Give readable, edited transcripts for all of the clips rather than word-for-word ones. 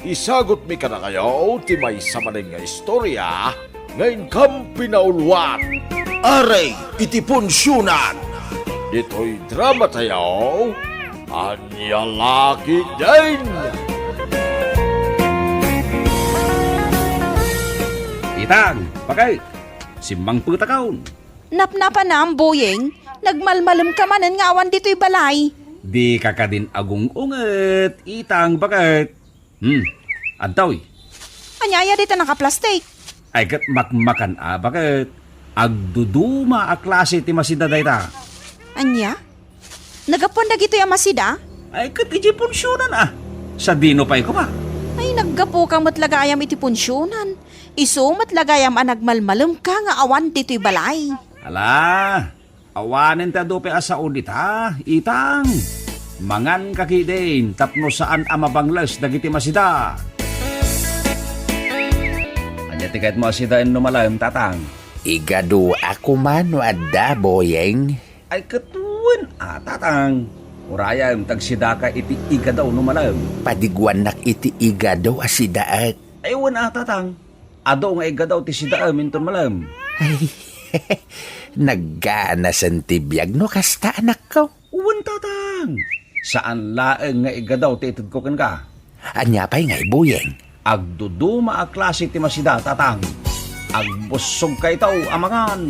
isagot mi ka na kayo ti may samaling nga istorya ngayon kam pinaulwat. Aray, iti punsyonan. Dito'y drama tayo, Anya Laki din. Itang, bakit? Simbang putakaon. Napnapa na ang boyeng, nagmalmalam ka manan nga awan dito'y balay. Di ka ka din agong unget. Itang, bakit? Antaw Anyaya dito nakaplastik. ay kat makmakan bakit? Agduduma a klase ti masida dayta. Anya? Nagapon na gito'y amasida? Ay kat iji punsyonan Sa dino pa'y ko ba? Ay naggapo kang matlagayam iti punsyonan. Iso matlagayam ang nagmalmalam ka nga awan dito'y balay. Ala, awanin ta dope asa udit Itang. Mangan kakidin tapno saan amabanglas dagiti masida. Anya tikait mo asidain numalayam tatang. Igado ako man no adda, boyeng. Ay katuan tatang. Urayam tagsida ka iti iga daw numalayam. Padiguan nak iti igado asidaat. Ay wan tatang. Ado nga iga daw ti sidaam inton malam. Ay, naggana san tibiyag no kasta anak ko. Uwan tatang. Saan laeng nga iga daw ti itid ko kan ka? Anya pa'y ngay, boyeng. Agduduma a klase ti masida tatang. Agbusog kay tao amangan.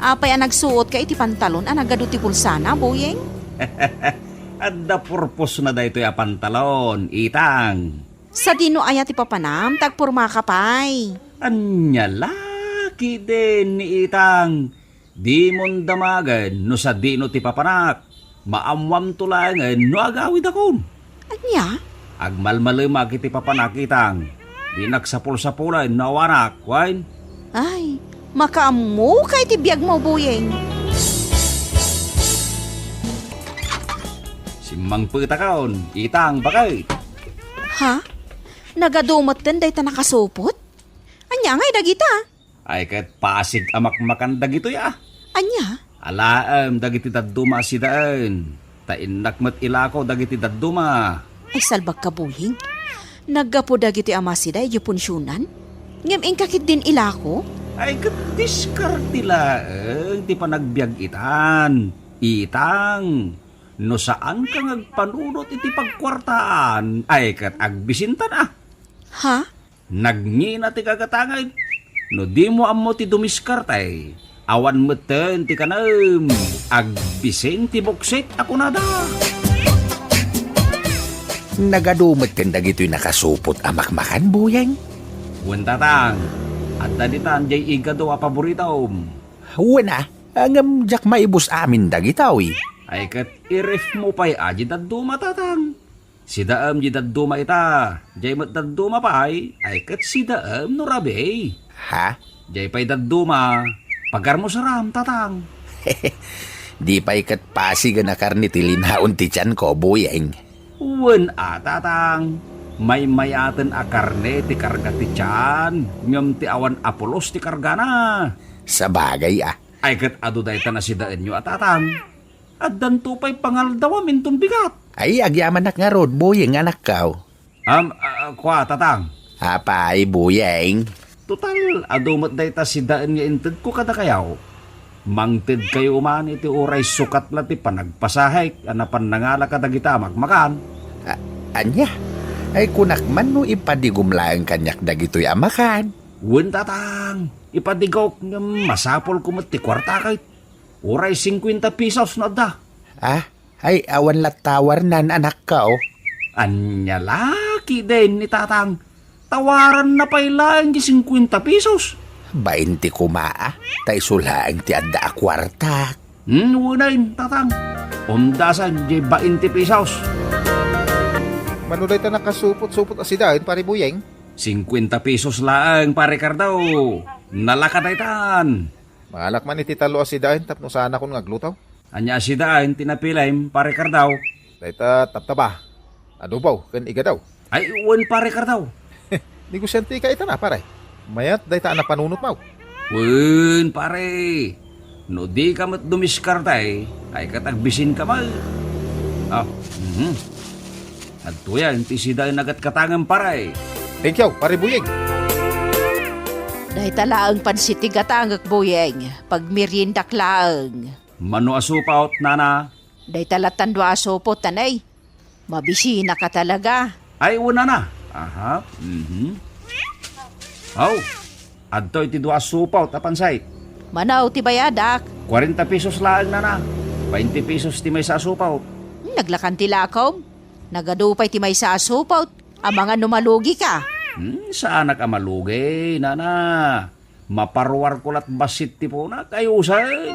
Apay ang nagsuot ka iti pantalon ang nagado ti pulsana, boyeng? At the purpose na da ito ya pantalon, itang. Sa dino aya ti papanam, tagpurma ka pay. Anya laki din ni itang. Di mon damagan no sa dino ti papanak. Maamwam tulangan no agawid akon. Anya? Agmalmalimag iti papanak itang. Di nagsapul-sapulan no awanak, wain. Ay, makaamu kay ti biyag mo, boyeng. Simang pagtakaon, itang bakit? Ha? Nagadumot din day ta nakasupot? Anya ngay dagita? Ay kat pasig amak makandag ito ya. Anya? Alaam dagiti dadduma si daan. Tainak ilako dagiti dadduma. Ay salbag ka, boyeng. Naggapo dagiti amasida iti punsyonan? Ngem ingkakit din ilako? Ay kat diskarte laeng ti panagbiag itan. Itang. No saan ka ngagpanunot iti pagkwartaan? Ay kat agbisintan Ha? Nagngina ti kagatangay. No di mo ammo ti dumiskartay. Awan mo ten ti kanam. Agbisin ti buksit ako na da. Nagadumot kan dagito'y nakasupot amakmakan, boyeng. Wentatang. At dalitan jay iga do a paboritaom. Wana, angam jak maibus amin dagitawi. Ay kat iref mo pa'y aji dadduma tatang. Si daam ji dadduma ita. Jay mat dadduma pa'y. Ay kat si daam no rabe. Ha? Jay pa'y dadduma. Pagar mo saram tatang. Di pa ikat pasiga na karni tilinhaon ti tiyan ko, boyeng. Wen tatang. May mayaten a karne ti karga ti tiyan. Ngam ti awan apolos ti karga na. Sa bagay Ay kat ado dayta na si daan nyo tatang. At danto pa'y pangaldawa minton bigat. Ay, agyaman nak nga rod, boyeng anak kaw. Kwa tatang. Apay, boyeng. Total, adumat dayta si daan nga inted ko kada kayaw. Mangted kayo man iti oray sukat na ti panagpasahay. Anapan nangala kadagita magmakan. Anya? Ay kunak man no ipadigum lang kanyak dagito'y amakan. Wen tatang, ipadigaw nga masapol kumot ti kwarta kay. Oray 50 pesos na da. Ay awan latawar nan anak ka, oh. Anya laki din ni tatang. Tawaran na pa'y lang di 50 pesos. 20 kumaa, tay sulaang ti adda a kwarta. Unayin, tatang. Umdasan di 20 pesos. Manuday ta nakasupot-supot asidain, pare boyeng. 50 pesos lang, pare Cardaw. Nalakadaytan. Malak man iti talo asidain, tapno sana kung ngaglutaw. Anya sidain, tinapilaym, pare Cardaw. Dayta taptaba. Adubaw, kan iga daw. Ay, uwan, pare Cardaw. Negosyante ka ita na, pare. Mayat, dayta na panunot mau. Uwan, pare. No di ka mat dumiskartay, ay katagbisin ka mal. At tuyan, ti sida nagat katangan paray. Thank you, pare Buyeng. Dahi talaang pansitigatangak buyeng, pag meriendak laang. Mano asupaot, nana? Dahi talatan dua aso po tanay. Mabisina ka talaga. Ay, una na. Aha. Aw, adto iti dua asupaot, apansay. Manaw ti bayadak. 40 pesos lang, nana. 20 pesos ti may sa asupaot. Naglakan ti lakom. Nagadupay ti may sa asupot. Ang mga numalugi ka. Saan ka malugay, nana? Maparwar ko lat basit ti po na kayusan.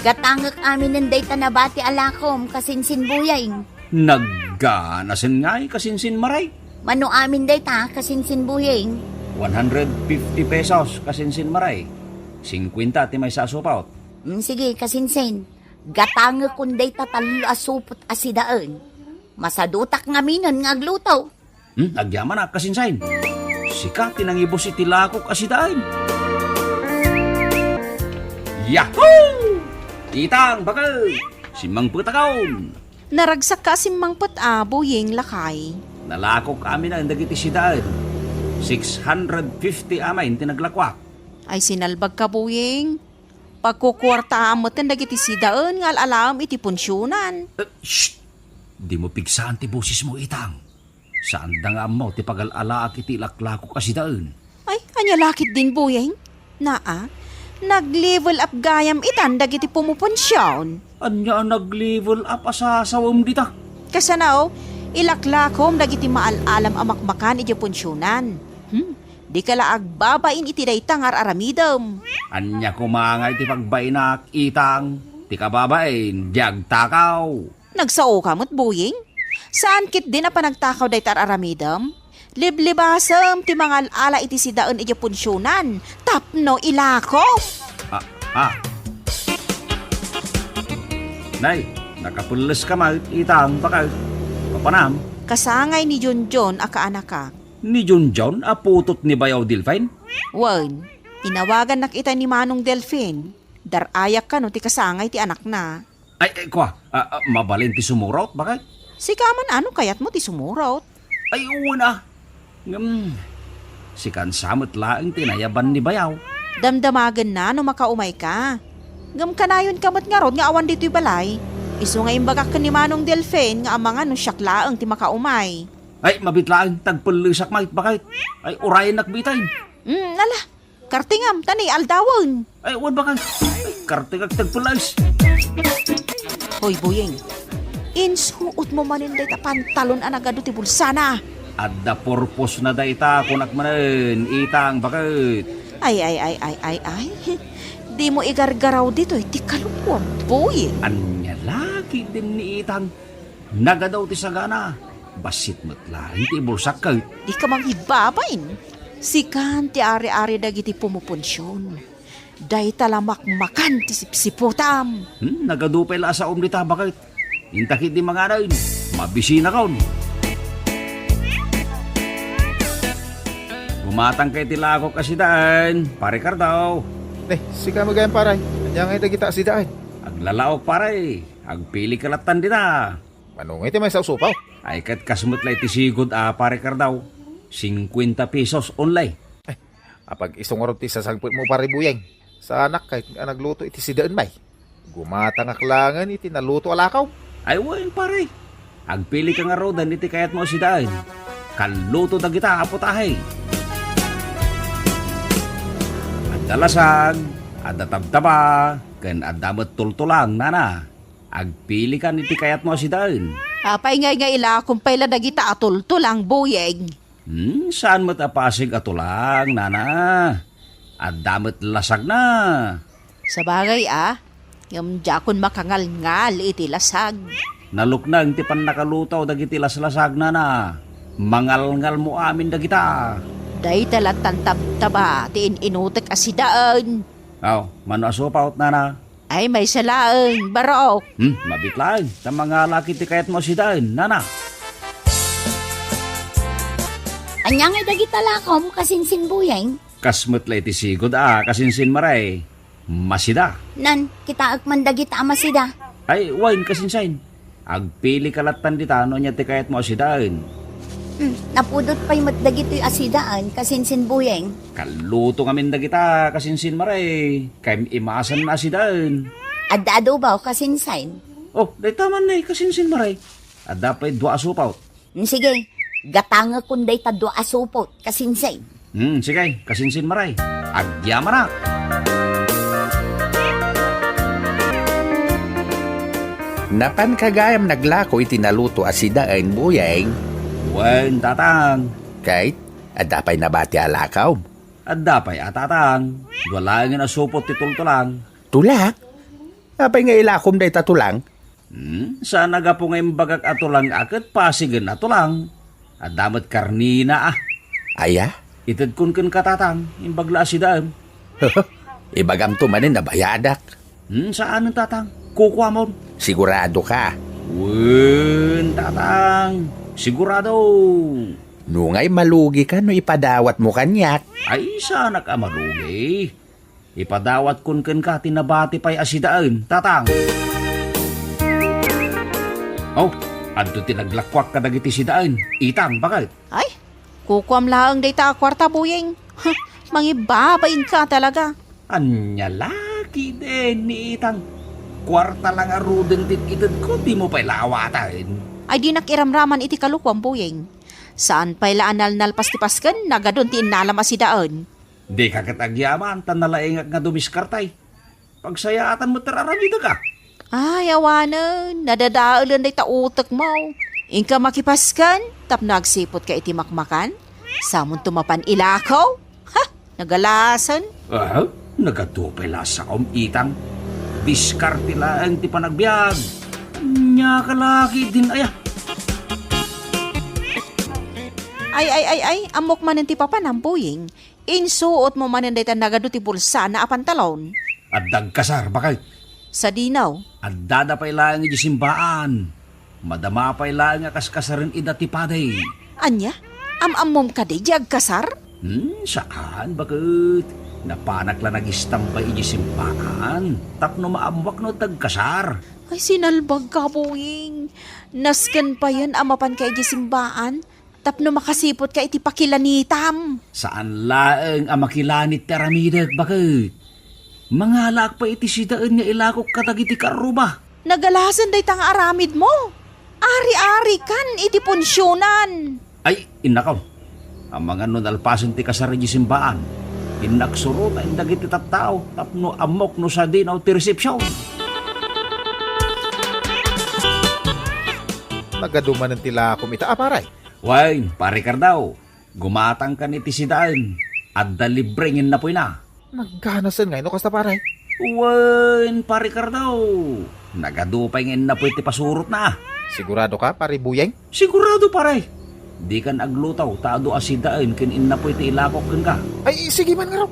Gatangak amin ng dayta na bati alakom kasinsin buyeng. Nagganasin nga'y kasinsin maray. Mano amin dayta kasinsin buyeng. 150 pesos kasinsin maray. 50 ti may sa asupaot. Sige kasinsin. Gatangak kun dayta talo asupot asidaan. Masadutak nga minon nga aglutaw. Agyaman na kasinsain. Sika tinangibos iti lakok asidaan. Yahoo! Itang bakal! Simang putakaon! Naragsak ka simangpot buyeng lakay. Nalakok amin ang dagiti sidaan. 650 amain tinaglakwak. Ay sinalbag ka buyeng. Pagkukwarta mo ten dagiti sidaan nga alalam iti punsyonan. Shh! Di mo pigsaan ti busis mo, Itang. Saan da nga mo ti pagal-alaak iti laklako kasidaan? Ay, anya lakit din buyeng. Naa, nag-level up gayam itan dagiti pumupunsyon. Anya nag-level up asasawam dita? Kasanaw, ilaklakom dagiti maalalam amakmakan iti punsyonan. Di ka laag babain iti daytang aramidam. Anya kumangay ti pagbainak, Itang. Ti kababain, diag takaw. Nagsao ka mo't buying? Saan kit din na panagtakaw daytar aramidam? Liblibasam ti mga ala iti sidaan iti punsyonan. Tapno ilako. Nay, nakapulis ka ma, Itang, bakal. Papanam, Kasangay ni Junjun aka anaka. ni Junjun, aputot ni Bayaw Dilfine? Wan, inawagan nakita ni Manong Delphine. Darayak ka no ti kasangay ti anak na. Ay, kwa, mabalin ti sumurot, bakal? Si kaman ano kayat mo ti sumurot? Ay, una. Si kansamot laeng tinayaban ni Bayaw. Damdamagan na no makaumay ka. Gam kanayon kamot nga rod nga awan dito'y balay. Iso nga imbagak ka ni Manong Delphine nga amanga no syaklaang ti makaumay. Ay, mabitlaang tagpalisak mait bakit? Ay, urayan nakbitain. Ala, kartingam tani aldawon. Ay, wan bakal. Ay, kartingag tagpalis. Hoy buyeng, insuot mo maninday ta pantalon anagado ti bulsana. Adda purpose na dayta kunak manen, Itang, bakit? Ay. Di mo igargaraw dito ti kalukuan buyeng. Anya lagi din ni Itang. Nagadaw ti sagana. Basit mo't lahi ti bulsak ka. Di ka manghibabain. Sikan ti ari-ari dagiti pumupunsyon. Day talamak makan ti sipsiputam. Nagadupay la sa umdita, bakit? Intakit di mga nain. Mabisina kaon. Gumatang kay tilako kasi daan. Pare Cardaw. Sika magayang paray. Anya nga kita asidaan. Aglalaok pare. Agpili kalatan dita. Manong iti may sa usupaw. Ay kat kasmut lay ti sigod pare Cardaw. 50 pesos online. Apag isungorot ti sasagpot mo pare Buyeng. Sa anak kahit nga nagluto iti sidaan may. Gumatang aklangan iti naluto alakaw. Ay wan pare. Agpili ka nga rodan iti kayat mo si daan. Kaluto da kita aputahay. Adalasag, adatabtaba, ken adamot tultulang nana. Agpili ka iti kayat mo si daan. Apay nga ila kumpay la dagita atultulang buyeng. Saan mo't apasig atulang, nana? Adamot lasag na. Sa bagay yung jakon makangal-ngal iti lasag. Naluknang ti pan nakalutaw dagiti laslasag nana. Mangalngal mo amin dagita. Day talatan tabtaba ti inutek asidaan. Aw, mano asupaut nana. Ay may salaang barok. Mabitlaan. Sa mga laki ti kayat mo si daan, nana. Anya nga dagita lakom kasinsin buyeng. Kasmut lay ti sigod kasinsin maray. Masida. Nan, kita agman dagita amasida. Ay, wine kasinsain. Agpili kalatan dita no niya ti kayat mo asidaan. Napudot pa'y matdagito'y asidaan kasinsin buyeng. Kaluto ngamin dagita kasinsin maray. Kay imasan na asidaan. Adado ba o kasinsin? Oh, day taman na kasinsin maray. At dapat dua asupaw. Sige, gatanga kunday tadwa asupot kasinsin. Sige, kasinsin maray. Agyaman na. Napan kagayam naglako itinaluto asidaan buyeng. Wen tatang. Kahit adapay nabati alakaw. At dapat atatang. Walangin asupot titultulang. Tulak? Apay nga ilakom day tatulang? Saan naga po ngayong bagak atulang akit pasigan atulang. At damat karnina ah. Aya? Itad kun katatang. Imbagla asidaan. Ibagam to manin na bayadak. Saan ang tatang? Kukuha mo. Sigurado ka. Wen tatang. Sigurado. Nungay malugi ka no ipadawat mo kanyak. Ay, sana ka malugi. Ipadawat kun ka tinabati pa'y asidaan, tatang. Oh, adto tinaglakwak ka dagiti sidaan. Itang, bakit? Ay, kukuam lang day ta kwarta buying. Mangibabain ka talaga. Anya laki din ni Itang. Kwarta lang aruden tit-itad ko, di mo pa'y lawatan. Ay di nakiramraman iti kalukwam buying. Saan pa'y laanal nalpastipaskan, nagadon ti inalam asidaan. Di ka katagyaman, tanalaingak nga dumiskartay. Pagsayaatan mo tararamida ka. Ay, awanan, nadadaalan day tautak mo. Ingka makipaskan, tap nagsipot ka iti makmakan. Samon tumapan ilakaw. Ha, nagalasan. Nagatupay lasa kom Itang. Diskarte lang ti panagbiag. Anya kalaki din aya. Ay, amok man ti papa ng buying. Insuot mo man day nagado ti bulsa na apantalon. At dagkasar, bakit? Sa dinaw, At dadapay lang iti simbaan. Madama pay lang nga kaskasarin ida ti paday. anya, amamom ka di jag kasar? Saan? Bakit? Napanak lang nag-istambay iti simbaan. Tapno maamwak no tagkasar. Ay, sinalbag ka, buying. Nasken pa yan amapan ka iti simbaan. Tapno makasipot ka iti pakilanitam. Saan laeng ang makilanit teramidag? Bakit? Mangalak pa iti sidaan nga ilakok katag iti karuba. Nagalasan day tang aramid mo. Ari-ari kan iti punsyonan. Ay, inakaw. Ang mga nun alpasan ti kasar iti simbaan. Inaksuro na indagit iti tattao. Tapno amok no sa dinaw ti resepsyon. Nagaduman ng tila kumita aparay. Wine, pare daw. Gumatang ka ni ti sidaan. At dalibrengin na po na. Nagganasan ngayon no kasta paray. Wine, pare daw. Nagadupay ngin na po iti pasurot na. Sigurado ka, pare Buyeng? Sigurado pare. Di kan aglutaw, taado asidaan kin inna po iti ilakok kin ka. Ay, sige man nga raw.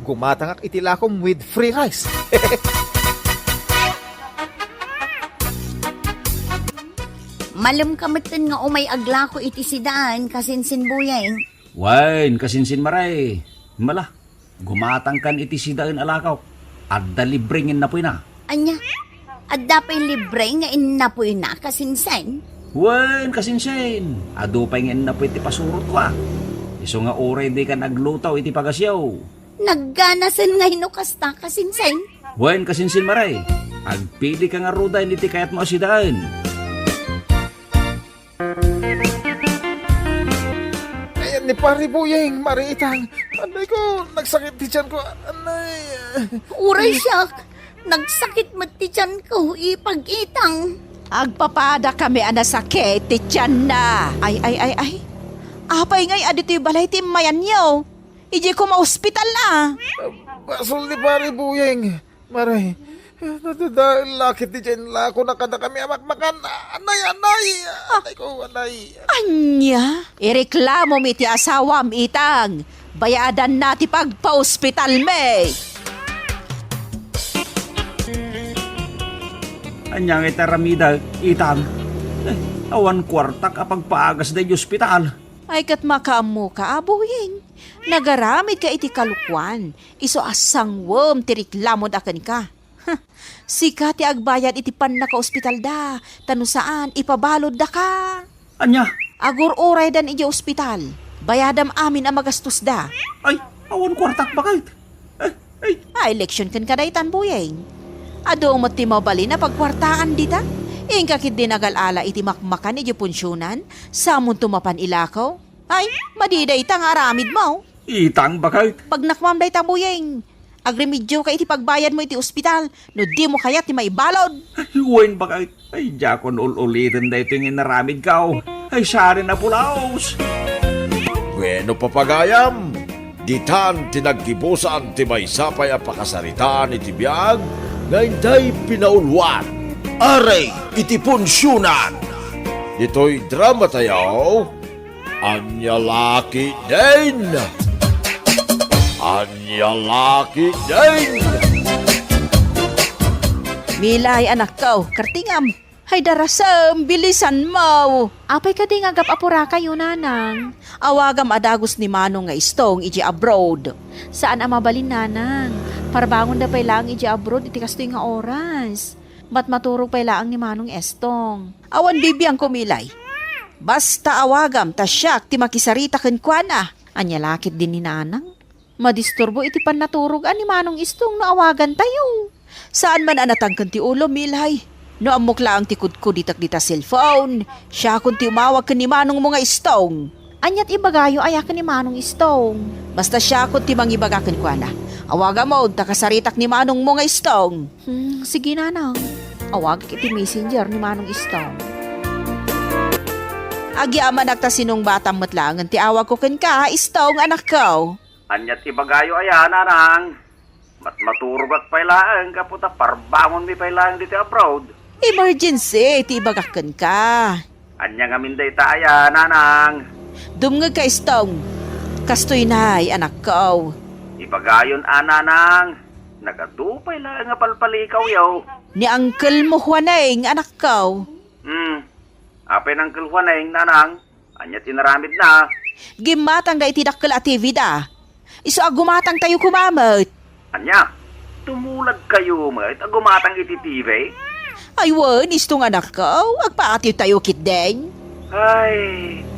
Gumatangak itilakom with free rice. Malam kamatan nga umay agla ko iti sidaan kasinsin buyeng. Wine, kasinsin maray. Mala, gumatang kan iti sidaan alakaw. At dalibrengin na po na. Anya, at dapay libre nga inapoy na kasinsin. Wine, kasinsin. Adupay ngin na po iti pasurot ko ah. Iso nga oray di ka naglutaw iti pagasyaw. Nagganasan nga hinukasta kasinsin. Wine, kasinsin maray. Agpili ka nga ruda iti kayat mo asidaan. Ayan ni pare Buyeng, Maritang. Anay ko, nagsakit di tiyan ko. Anay. Uray siya, nagsakit mati tiyan ko ipag-itang. Agpapada kami anasakit, ti tiyan na. Ay. Apay ngay adito yung balay ti mayanyaw. Iji ko ma-hospital na. Basol ni pare Buyeng. Maray, nadadahil lakit di tiyan lako na kada kami amakmakan. Anay. Anay ko, anay. Anya, ireklamo mi ti asawam itang. Bayadan na ti pagpa-hospital me. Anyang itaramida, Itang. Awan kwartak apag paagas na yung ospital. Ay kat makaamu ka, abuying. Nagaramid ka iti kalukwan. Iso asang wom ti reklamod akan ka. Sika ti agbayad iti pan na ka ospital da. Tano saan, ipabalod da ka. Anya? Agur oray dan iti ospital. Bayadam amin ang magastos da. Ay, awan kwartak bakit? Election kan kadaitan buyeng. Ado mo ti mabali na pagkwartaan dita. Ingkakit din nagalala iti makmakan iti punsyonan. Samon tumapan ilakaw. Ay, madiday tang aramid mo. Itang bakit? Pag nakmam day tambuyeng, agremidyo ka iti pagbayad mo iti ospital, no di mo kaya ti maibalod. Huwain bakit? Ay, jakon ulitin da ito yung naramid ka. Ay, sari na pulaos. Bueno papagayam, ditan tinaggibusan ti may sapay a pakasaritaan iti biyag, ngayon day pinaulwan. Aray, iti punsyonan. Ito'y drama tayo, Anyalaki din! Anyalaki din! Milay anak ko, kartingam. Hay darasam, bilisan mo. Apay ka di nga apura kayo, nanang. Awagam adagos ni Manong nga istong iji abroad. Saan ang mabalin, nanang? Parbangon da pay lang iji abroad, iti kastoy nga oras. Ba't maturog pay lang ni Manong Estong? Awan bibiyang kumilay. Basta awagam, tasyak, ti makisarita kenkwana. Anya lakit din ni nanang. Madisturbo iti pan naturog ani Manong Estong no awagan tayo. Saan man anatang ti ulo, Milay? No amok lang ti kudko ditak dita cellphone. Siya kung ti umawag ka ni Manong mga istong. Anyat ibagayo ayakan ni Manong Estong. Basta siya kung ti mangibagakan kwa na. Awaga mo, takasaritak ni Manong mga istong. Sige, nanang. Awag iti messenger ni Manong Estong. Agyaman nakta sinong batang matlangan ti awag ko ken ka, istong anak ko. Anyat ibagayo ayan, nanang. Maturugat pay lang kaputa parbangon mi pay lang dito abroad. Emergency, ti ibagakan ka. Anya nga minday taaya, nanang. Dumngag ka istong. Kastoy nay, anak ko. Ibagayon, nanang. Nagadupay lang nga palpalikaw yaw. Ni Uncle mo Juaneng, anak ko. Apay ng kulwaneng, nanang. Anya tinaramid na. Gimatang da iti dakkel at TV da. Iso agumatang tayo kumamot. Anya, tumulad kayo mga itagumatang iti TV. Ay wan, istong anak ko. Agpaatiw tayo kit den. Ay,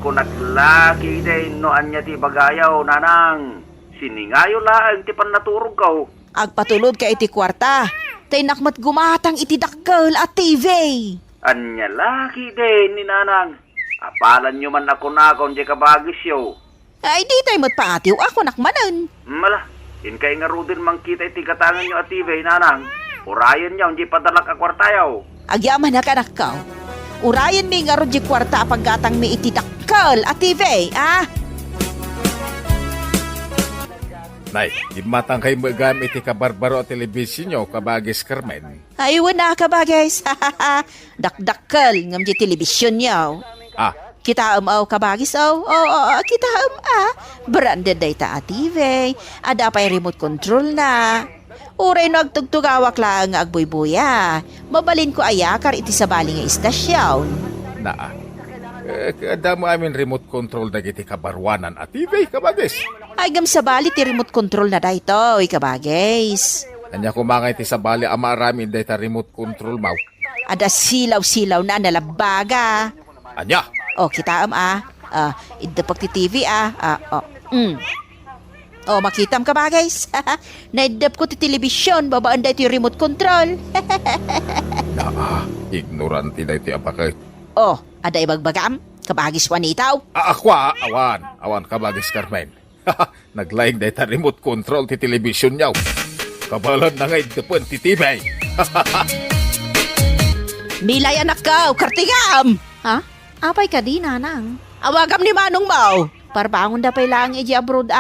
kung naglaki din no anya ti bagayaw, nanang. Siningayo lang ti pan naturog kaw. Agpatulod ka iti kwarta. Tay nakmat gumatang iti dakkel at TV. Anya laki din ni nanang. Apalan nyo man ako na kung di kabagis yo. Ay di tayo matpaatiw ako nakmanan. Mala, inkay nga rudin mang kita iti katangan nyo at TV, nanang. Urayan nyo, hindi padalak a kwartayaw. Agyaman na ka anak ko. Urayan mi nga rodji kwarta paggatang mi iti dakkel at TV, ah? Nay, imatang kayo magamit iti kabarbaro at telebisyon nyo, kabagis Carmen. Ay wana ka ba guys? Dakdakkel ngam di telebisyon niyo. Ah, Kita kabagis kita branded data at TV. Ada pa'y remote control na. Uray no agtugtugawak lang nga agbuy-buya. Mabalin ko ayakar iti sabali nga istasyon. naa. Kada mo amin remote control na iti kabarwanan at TV, kabagis. Ay gam sabali ti remote control na dayto, kabagis. Anya kumangay ti sabali ama aramin dahi ta remote control maw. Ada silaw-silaw na nalabaga. Anya, Kita idapag ti TV makitam ka ba guys? Naidap ko ti telebisyon, babaan da ti remote control. naa. Ignorante dahi ti apakay. Ada ibagbagam? Kabagis wanitaw? Akwa, awan kabagis Carmen. Naglaing dahi ta remote control ti telebisyon nyaw. Kabalan na nga idapon ti TV. Milay anak ko, kartigam! Ha? Apay ka di, nanang. Awagam ni Manong Mau. Parbangon da pay lang iji abroad,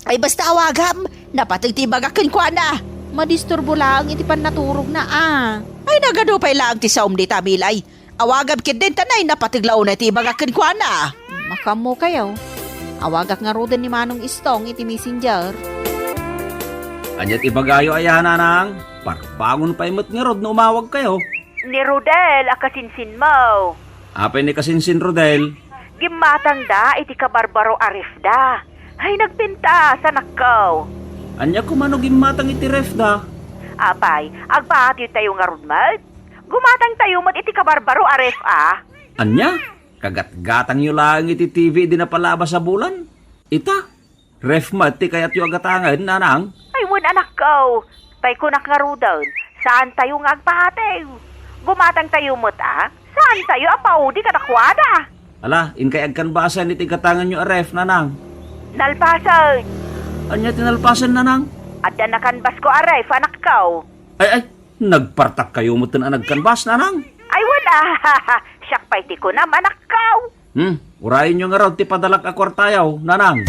Ay basta awagam, napatagtibagakin ko na. Madisturbo lang iti pan naturog na, Ay nagadupay lang ti saum di Milay. Awagam kit din tanay, napatiglaw na tibagakin ko na. Makamo kayo. Awagak nga roden ni Manong Estong iti messenger. Anyat ibagayo ayan, nanang. Parbangon pa imot nga rod na umawag kayo. Ni Rodel, akasinsin mo. Apay ni kasinsin, Rodel. Gimatang da, iti kabarbaro arif da. Ay nagpinta sa nakkaw. Anya kumanog imatang iti ref da. Apay, agpahati tayo nga rudmat. Gumatang tayo mat iti kabarbaro aref Anya? Kagat-gatang yu lang iti TV di napalabas sa bulan. Ita, ref mati kayat yu agatangan, nanang. Ay, wan anak ko. Pay kunak nga rudan. Saan tayo nga agpahati? Gumatang tayo mat Saan tayo apaw di katakwada? Ala, in kay agkanbasan iti gatangan yu ref, nanang. Nalpasan. Anya tinalpasan, nanang? Adda na kanbas ko aref, anak ko. Ay, nagpartak kayo mo tin nagkanbas, nanang. Ay, wala. Siyak pa'y ti ko na, anak ko. Urayin nyo nga raw ti padalak akwartayaw, nanang.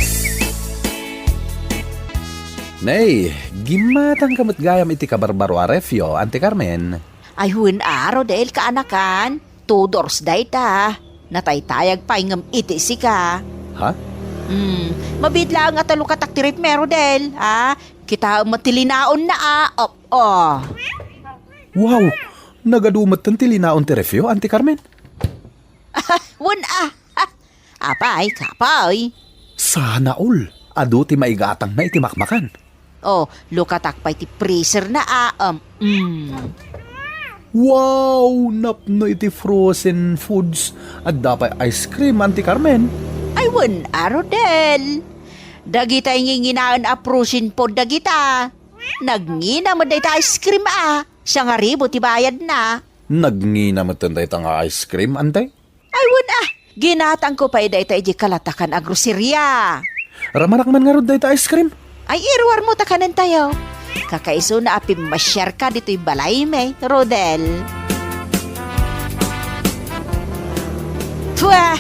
Nay, gimatang kamot gayam iti kabarbaro a refyo, Ante Carmen. Ay hun Rodel kaanakan. 2 doors day ta. Nataytayag pa ingam iti sika. Ha? Mabitla nga talo katak tirip me Rodel. Kita matilinaon na Wow! Nagadumat tan tilinaon ti refyo, Ante Carmen. Wun Apay, kapay. Sana all. Ado ti maigatang na iti makmakan. Lukatak pa iti freezer na Wow! Napno iti frozen foods. At dapat ice cream, Ante Carmen. Ay wun Rodel. Dagita nginginaan aprusin po dagita. Nagngina mo dayta ice cream Siya nga ribo ti bayad na. Nagngina mo tanday nga ice cream, Ante? Ay wun ginatang ko pa dayta iji kalatakan agroserya. Ramarak man nga ron dahi ta ice cream. Ay irwar mo takanan tayo. Kakaiso na apim masyar ka dito'y balay may, Rodel. Tuwa!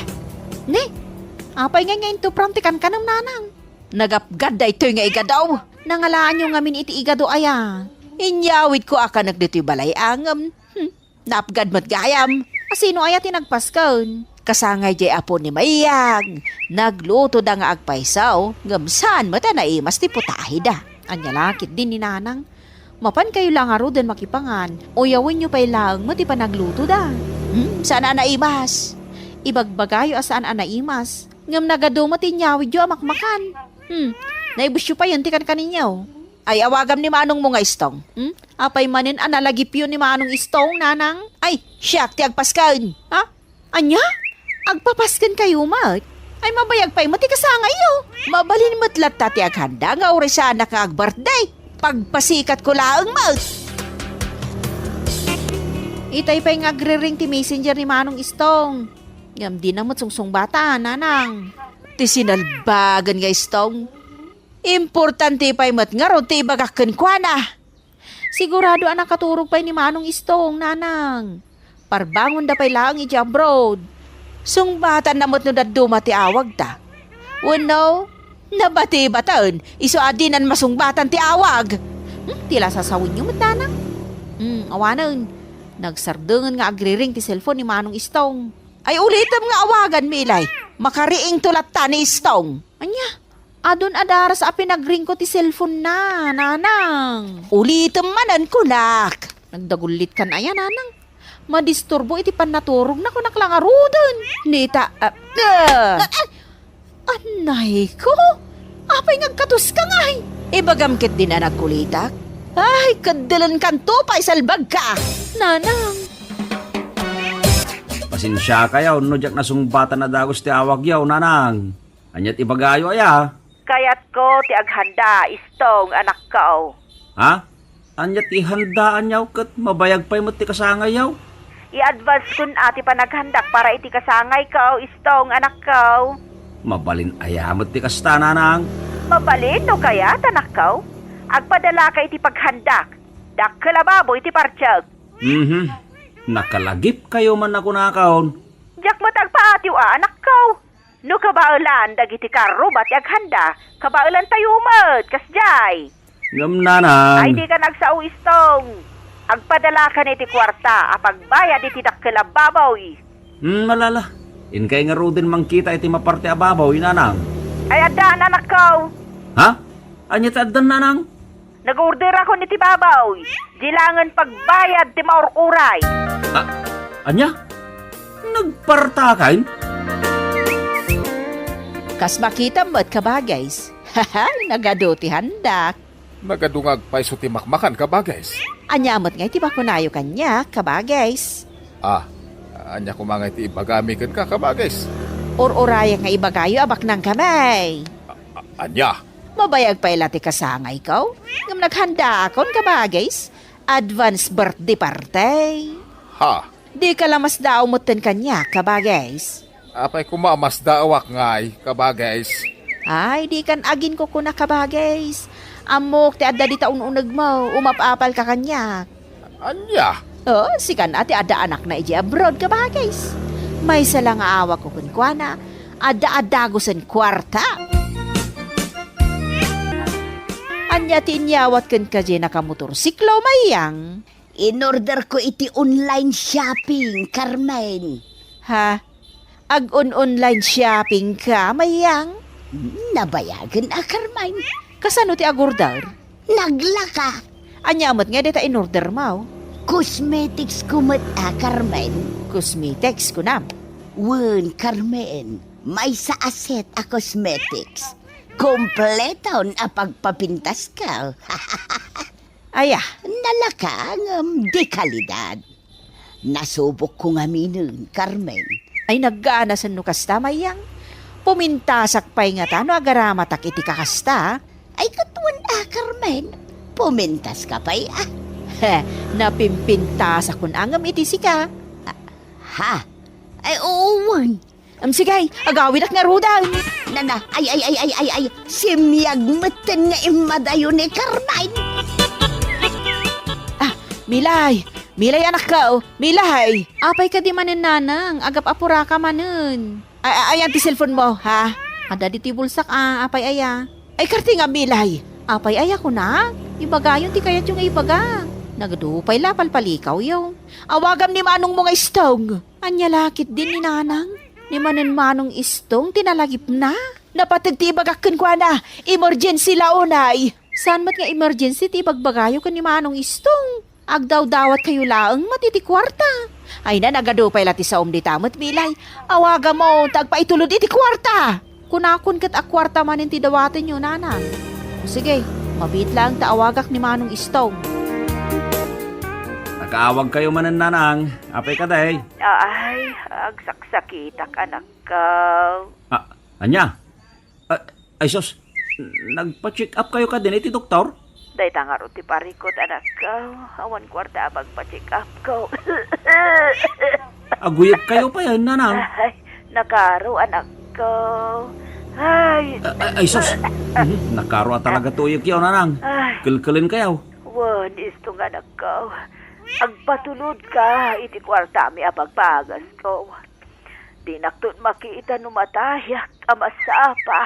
Ni, apay nga ngayon to prantikan ka ng nanang. Nagapgad da ito'y nga igadaw. Nangalaan nyo ngamin iti igado aya. Inyawid ko akan nagdito'y balay angam. Napgad mat gayam. Asino aya tinagpaskaw? Kasangay jay apo ni Mayang. Nagluto da nga agpaisaw. Ngamsaan mata na imas ti putahi da. Anya lakit din ni nanang. Mapan kayo lang aro din makipangan. Uyawin nyo pa'y lang mo ti pa nagluto da. Sana na imas? Ibagbagayo asaan anaimas. Ngam nagado mo tinyawid yo amakmakan. Naibus yo pa yun ti kan kaninyaw. Ay awagam ni manong mo nga istong. Apay manin analagip yun ni manong istong nanang. Ay, siyak ti agpaskan. Ha? Anya? Agpapaskan kayo mat? Ay mabayag pa'y mati kasangay yo. Mabalin mo't latta ti aghanda nga uri sa anak nga ag-birthday. Pagpasikat ko laang mat. Itay pa'y ngagre-ring ti messenger ni manong istong. Ngam di na mo't sungsong bata, nanang. Ti sinalbagan nga istong. Importante pa'y mat nga ron ti ibagakan kwa na. Sigurado anak katurog pa'y ni manong istong, nanang. Parbangon da pa'y lang iti abroad. Sungbatan na mo't no daduma ti awag ta. Uno, nabati-batan, iso adinan masungbatan ti awag. Tila sasawin nyo nanang. Awanan, nagsardungan nga agriring ti cellphone ni manong istong. Ay ulitam nga awagan, Milay. Makariing tulat ta ni istong. Anya, adon adara sa pinagring ko ti cellphone na, nanang. Ulitam manan kunak. Nagdagulit kan aya, nanang. Madisturbo iti panaturog na kunak lang arudan. Nita, Anay ko? Apay ngagkatus ka ngay. Ibagamkit din na nagkulitak. Ay, kadalan kanto pa isalbag ka. Nanang. Pasensya kayaw, no jak nasungbatan na dagos ti awag yaw, nanang. Anyat ibagayo aya. Kayat ko ti aghanda istong anak ko. Ha? Anyat ihandaan yaw kat mabayag pa'y mat ti kasangay yaw. I-advance kun ati pa naghandak para iti kasangay ko istong anak ko. Mabalin ayamot ti kasta, nanang. Mabalin no kaya anak ko? Agpadala ka iti paghandak. Dak kalababo iti partsag. Nakalagip kayo man ako nakaon. Jak matagpaatiw anak ko. No kabaulan dagiti karro bat aghanda. Kabaulan tayo mat kasjay. Ngam, nanang. Ay di ka nagsao istong. Agpadala ka iti kwarta apagbayad iti dakkalababaw. Malala. Inkay nga ro din mangkita iti maparte ababaw, nanang. Ay adaan anak ko. Ha? Anyat adan, nanang? Nag-order ako niti babaw. Dilangan pagbayad ti maururay. Anya? Nagpartakain? Kas makita mo't ka ba, guys? Haha, nagado ti handak. Nagadungag pa iso ti makmakan ka bagais. Anyamot nga iti bakunayo kanya, kabagays. Anya ko mga iti ibagamikan ka bagais. Or-oraya nga ibagayo abak ng kamay. Anya? Mabayag pa ilati kasangay ko. Ngam naghanda akon kabagays. Advance birthday party. Ha? Di ka lamas daw mutin kanya kabagays. Apay kumamas daawak ngay ka bagais. Ay, di kan agin ko kuna kabagays. Amok ti adda di taun-unag mo. Umapapal ka kanya. Anya? Oh, si kan ati ada anak na iji abroad kabagays. May sala nga awa ko kunkwana. Ada-adagosan kwarta. Anya tinyawat kan kaje nakamotorsiklo mayang. In-order ko iti online shopping, Carmen. Ha? Ag-online shopping ka mayang? Nabayagan Carmen. Kasano ti agordar? Naglaka. Anyamot nga dita in-order mo. Cosmetics kumot Carmen. Cosmetics ko na. Wen, Carmen. May sa aset a cosmetics. Kompleton a pagpapintas ka. Aya, Nalaka ng di kalidad. Nasubok ko nga minun, Carmen. ay naggaana sa nukasta mayang. Pumintasak pa'y nga tano agaramatak iti kakasta. Ay katuan Carmen. Pumintas ka pa'y Napimpintasak kun angam iti sika. Ha? Ay uwan. Sigay, agawin ak nga rudan. Nana, ay, simyag meten nga imadayo ni Carmen. Milay anak ka, Milay. Apay ka di manin nanang, agap apura ka manin. Ayan ti cellphone mo, ha? Ada di ti bulsak apay aya. Ay karti nga, Milay. Apay aya ko na, ibagayon ti kayat yung ibaga. Nagdupay lapal palikaw yaw. Awagam ni manong mga istong. Anya lakit din ni nanang. Ni manin manong istong tinalagip na. Napatagtibagakan kwa na, emergency launay. Saan mat nga emergency ti bagbagayo ka ni manong istong? Agdaw-dawat kayo laang matiti kwarta. Ay na, nagadupay lati sa di tamot, Milay. Awaga mo, tagpaitulod iti kwarta. Kunakon kat akwarta manin ti dawatin nyo, nanang. O sige, mabit lang taawagak ni manong istong. Nakaawag kayo manan nanang. Apay ka day. Ay, agsaksakita ka anak ko. Anya? Ay sos, nagpa-check up kayo ka din iti doktor? Day tangaro ti parikot anak ko. Awan kwarta magpa-check up ko. Aguyab kayo pa yan, nanang. Ay, nakaro anak ko. Ay, Ay sos, nakaro talaga tuyok yaw, nanang. ay, Kilkilin kayo. wan istong anak ko. Agpatulod ka, iti kwarta mi apagpagas ko. Di naktun makita numatayak, amasapa.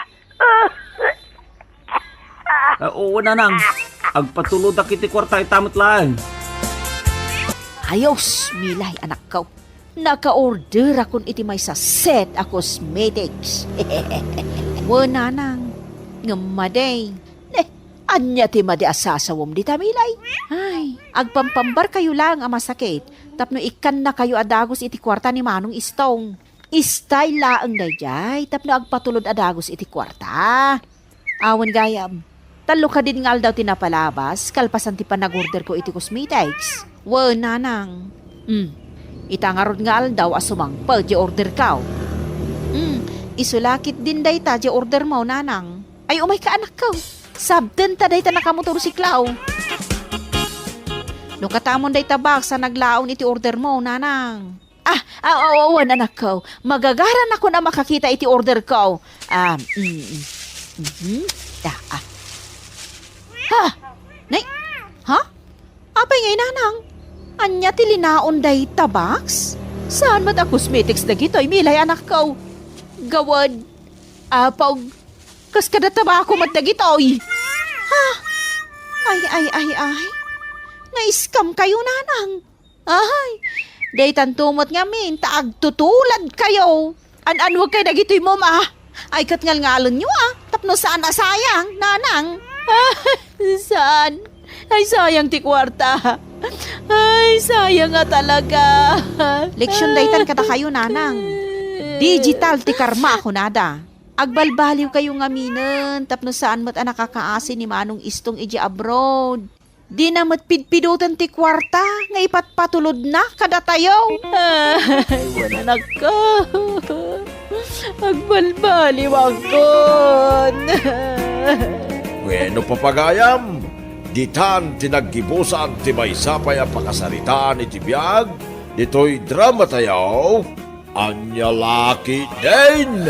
Oo, nanang. Agpatulod ak iti kwarta itamot lang. Ayos, Milay, anak ko. Naka-order akon iti may sa set a cosmetics. Wo nanang, Ngamaday. Anya ti madi asasawom di tamilay. ay, agpampambar kayo lang ang masakit. Tapno ikan na kayo adagos iti kwarta ni manong istong. Istay laang dayjay, tapno agpatulod adagos iti kwarta. Awan gayam. Talo ka din ngal daw tinapalabas, kalpasan ti panag-order ko iti cosmetics. Wo nanang. Itangarod ngal daw asumangpal di order ka. Isulakit din day ta di order mo nanang. Ay umay ka anak ko. Sabden ta day ta nakamotorsiklaw. No katamon day tabak sa naglaon iti order mo nanang. Awan anak ko. Magagaran ako na makakita iti order ko. Nay, ha? Apay ngay nanang? Anya ti linaon day tabaks? Saan mat a cosmetics na gito'y Milay anak ko? Gawad. Pag kas kada tabako mat na gito'y. Ay. Na-scam kayo nanang. Ay, day tantumot nga min, taag tutulad kayo. Wag kayo na gito'y mo ma. Ay katngal ngalon nyo tapno saan asayang, nanang. Saan? Ay sayang ti kwarta. Ay sayang nga talaga. Leksyon daytan kada kayo nanang. Digital ti karma ako nada. Agbalbaliw kayo nga minen, tapno saan mo't nakakaasi ni Manong Istong iji abroad. Di na mo't pidpidutan ti kwarta, nga ipatpatulod na kada tayo. Ay, wala na ka. Agbalbaliw agkon. Bueno papagayam, ditan tinaggibusan ti maysa pay a pakasaritaan iti biyag, dito'y drama tayo, anya laki din.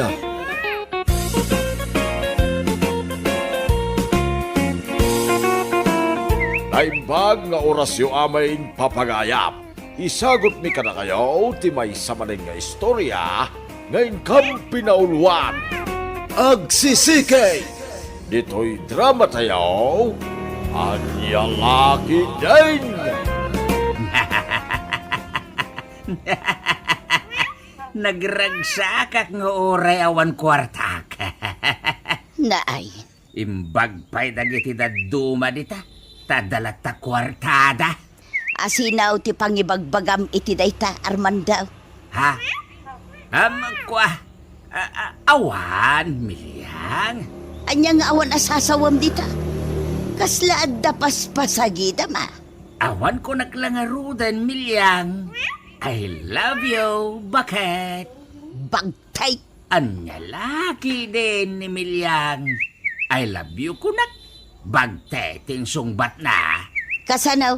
Naimbag nga orasyo amain papagayam, isagot mi kana kayo ti maysa manen nga istorya, ngayon kam pinauluan. Agsisikay! Dito'y drama tayo, anya laki din. Nagragsakak nga oray awan kwartak. Naay, Imbag pa'y dagiti daduma dita, tadalat ta kwartada. asinaw ti pangibagbagam iti dayta, Armando. Ha? Kwa, awan, Milyang. Anya nga awan asasawam dita. Kaslaad da paspasagida ma. Awan ko naglangarudan, Milyang. I love you, bakit? Bagtay. Anya laki din ni Milyang. I love you kunak. Bagteting sungbat na. Kasanaw,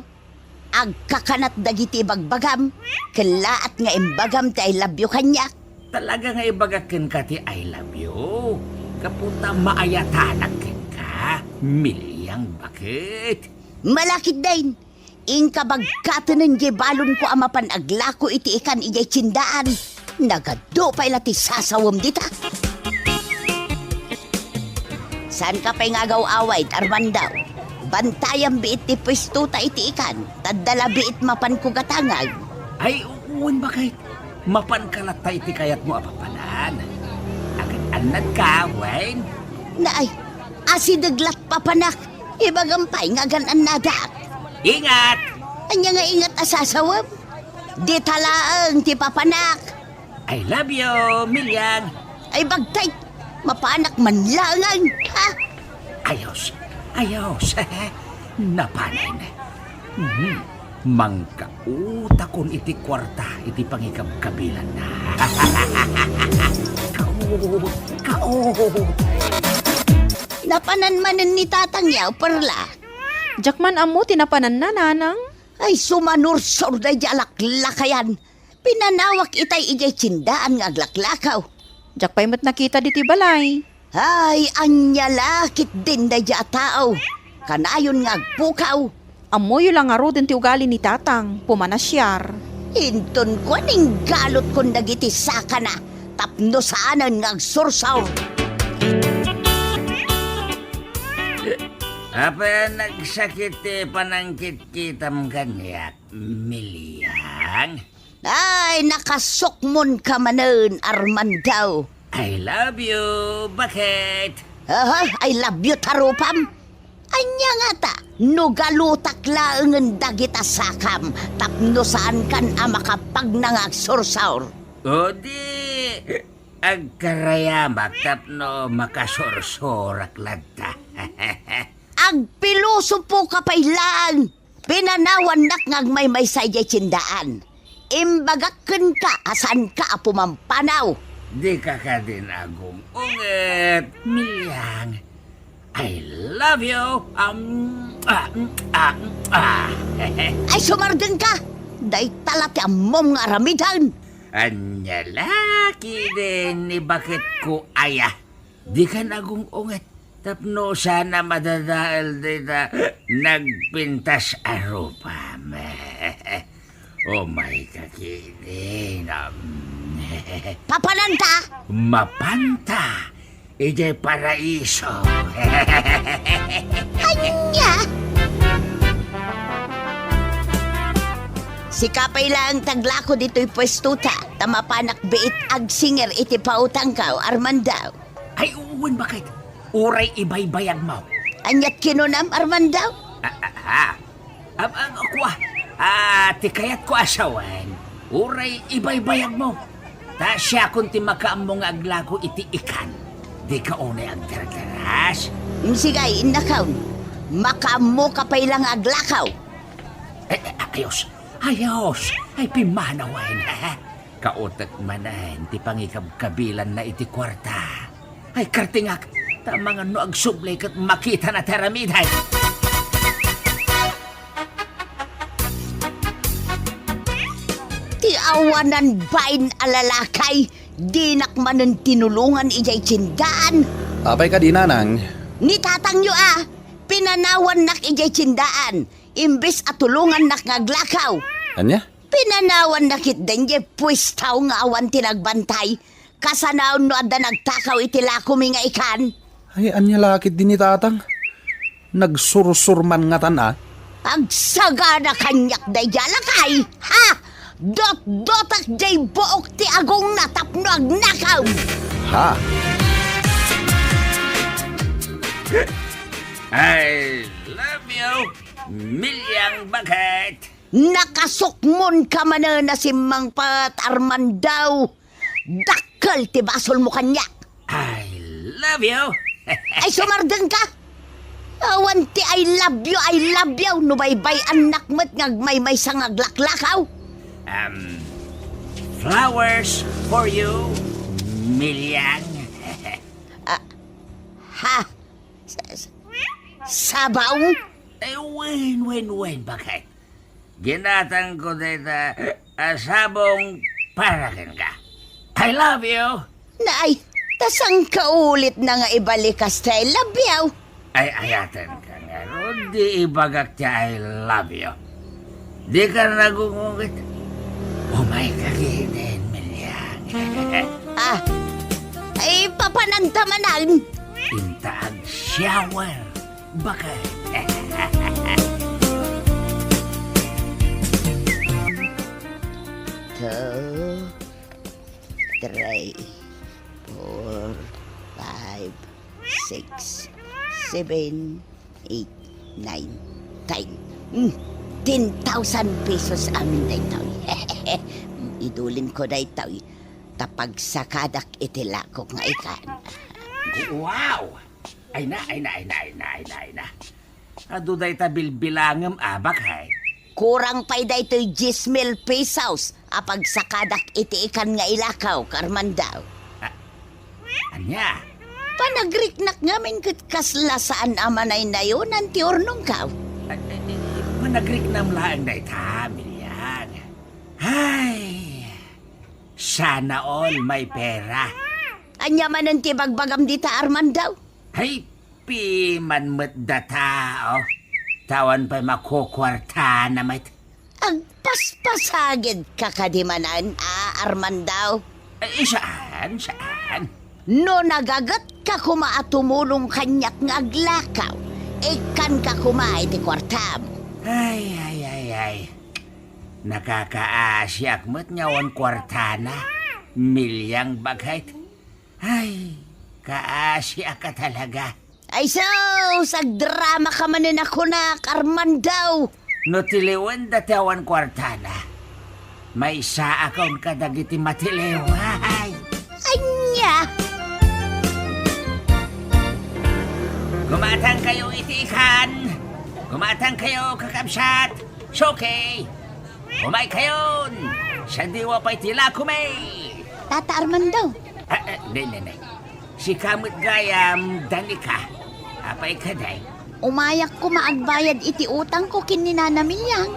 agkakanat dagiti bagbagam. Kalaat nga imbagam ti I love you kanyak. Talaga nga ibagakin ka ti I love you. Kapunta maayatanak ka. Milyang, bakit? Malakit din. Ingka bagkatanan gibalon ko amapan aglako iti ikan ijay tsindaan. Nagado pa ilati sasawam dita. Saan ka pa'y ngagaw away, Armandaw? Bantayang biit ti pwesto ta iti ikan. Tadala biit mapan ko gatangag. Ay, uwan bakit? Mapan kalata iti kayat mo apapalan. Agad anad ka, Wayne. Naay, asidaglat papanak. Ibagampay nga ganan nadak. Ingat! Anya nga ingat asasawam. Di talaang ti papanak. I love you, Milyang. Ay bagtay, mapanak man langan. Ha? Ayos, ayos. Napanay na. Mangkauta kon iti kwarta, iti pangikabkabilan na. Kaot. Napananmanan ni tatang yaw, perla. Jakman amo tinapanan na nanang. Ay sumanursor na jalaklakayan. Pinanawak itay ijay tsindaan nga aglaklakaw. Jak pa'y mat nakita diti balay. Ay, anya lakit din na dya tao. Kanayon nga agpukaw. Amo yung lang aro din ti ugali ni tatang, pumanasyar. Hinton ko ning galot kong dagiti saka na. Tapno saanan nga agsursaw. Apa nagsakit panangkit kitam kanyak, Milyang? Ay, nakasukmon ka manen, Armandaw. I love you, bakit? I love you, tarupam. Anya nga ta, nugalutak laengen dagita sakam, tapno saan kan amakapag nangagsursaur. O di, agkarayamak tapno makasorsorak ladta. Agpiluso po kapay lang. Pinanawan nak ngagmay may sayay tsindaan. Imbagakken ka asan ka apumampanaw. Di ka ka din agong unget, Milyang. I love you. Ay sumardeng ka. Day talat mom nga aramidan. Anya laki din ni bakit ko aya. Di ka nagong unget. Tapno sana madadaal dita nagpintas arupam. Oh my kakinin. Papananta. Mapanta. Ije paraiso. Anya. Si kapay lang taglako dito'y pwestuta. Tamapanak biit ag singer iti pautang ka, Armandaw. Ay, uwan bakit? Uray ibay-bayag mo. Anyat kinunam, Armandaw? Tikayat ko asawan. Uray ibay-bayag mo. Ta siya kung ti makaam mo nga aglago iti ikan. Di ka unay ang dardaras. Sigay, innakaw. Makamo ka pa ilang aglakaw. Ayos. Ay pimanawan, ha? Kautak manan, ti pangikab-kabilan na iti kwarta. Ay kartingak, tamang ano ag sublay kat makita na teramiday. Ti awanan bain alalakay, dinak manen tinulungan ijay tsindaan. Apay ka di, nanang. Ni tatang nyo pinanawan nak ijay tsindaan, imbes at tulungan nak ngaglakaw. Anya? Pinanawan nakit denye pues tao nga awan tinagbantay. Kasanaon no adda nagtakaw itilakumi nga ikan. Ay, anya lakit din ni tatang. Nagsursurman nga tana. Agsaga na kanyak day jalakay. Ha! Dot-dotak jay book ti agong natapno agnakaw. Ha? I love you, Milyang Bagat. Nakasukmon ka man na si Mang Patarman daw. Dakkel ti basol mo kanyak. I love you. Ay sumardeng ka. Awan ti I love you. Nubaybay anak mo't ngagmay-may sa ngaglaklakaw. Flowers for you, Milyang. Ha? Sabaw? Wen, Bagat. Ginatang ko dito asabong para ka. I love you. Nay, tasang kaulit na nga ibalikas tayo labyaw. Ay ayatan ka nga. Di ibagak tiya I love you. Di ka nagungungit. Umay kaginin, Milyang. Ay papanantamanan. Intaag shower. Bakit? 2, 3, 4, 5, 6, 7, 8, 9, 10. 10,000 pesos amin na ito. Idulin ko na ito. Tapag sakadak itilakok nga ikan. Wow! Ay na. Aduday ta bilbilangam abak hay. Kurang pa'y da ito'y 10,000 pesos apag sakadak iti ikan nga ilakaw, Karmandaw. Anya? Panagriknak ngamin kat kaslasaan amanay na yun ang tiornong kaw. Managrik nam laang na ita, Milyang. Ay, sana all may pera. Anya man ang tibagbagam dita, Armandaw. Ay, piman mo't data, oh. Tawan pa'y makukwarta na may... Ang paspasagid kakadimanan, Armandaw. Ay, saan? No nagagat ka kumaatumulong kanyak nga aglakaw, ikan ka kumaay ti kwartam. Ay. Nakakaasyak mo't ngawan kwartana. Milyang Bagat. Ay, kaasyak ka talaga. Ay so, sagdrama ka manin ako na, Armandaw. No tiliwan datawan kwartana. May isa akong kadagiti matiliway. Anya! Gumatang kayo itikan. Gumatang kayo kakabsat. Shoke. Kumay kayon. Sa diwa pa'y tila kumay. Tata Armandaw. Hindi. Si kamot gayam danika. Apay kaday. Umayak ko maagbayad iti utang ko kininana Milyang.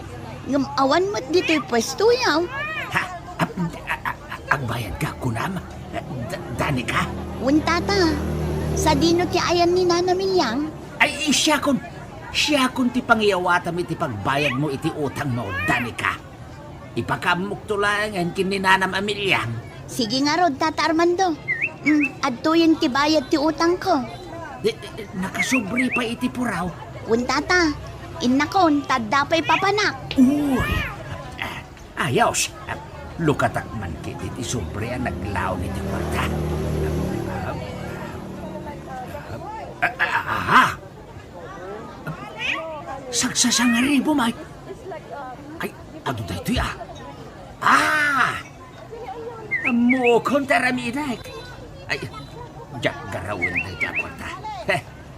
Ngamawan mo't dito'y pwesto yaw. Ha? Agbayad ka kunam? Danika? Tata, sa dino ti ayan ni Nana Milyang. Ay, siya kun ti pangyawatam iti pagbayad mo iti utang mo, Danika. Ipakamukto lang ang kininanam Amilyang. Sige nga rod, Tata Armando. Adtuyin ti bayad ti utang ko. Nakasubri pa iti puraw. Tata, innakon, tadapay papanak. Uy! Ayos! Lukatak man kit iti sobre ang naglaw ni ti kwarta. Aha! Sagsasangaribo, Mike. Ay, ano da ito Mukong taramidak. Ay, Jak garawin na dyan kwarta.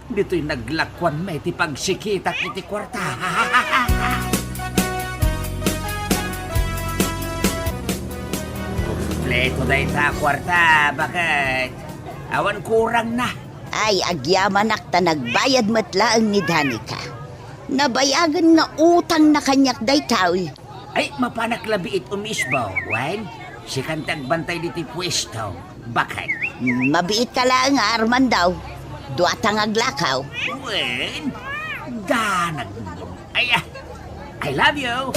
Dito'y naglakwan may ti pagsikitak iti kwarta. Kompleto na ita kwarta. Bakit? Awan kurang na. Ay, agyamanak ta nagbayad matlaang ni Danica. Nabayagan nga utang na kanyak daytaw. Ay, mapanaklabiit umisbaw, Wan. Si kantag bantay diti pwesto. Bakit? Mabiit ka lang nga, Armandaw. Duatang aglakaw. Wen, danag. Ay, I love you.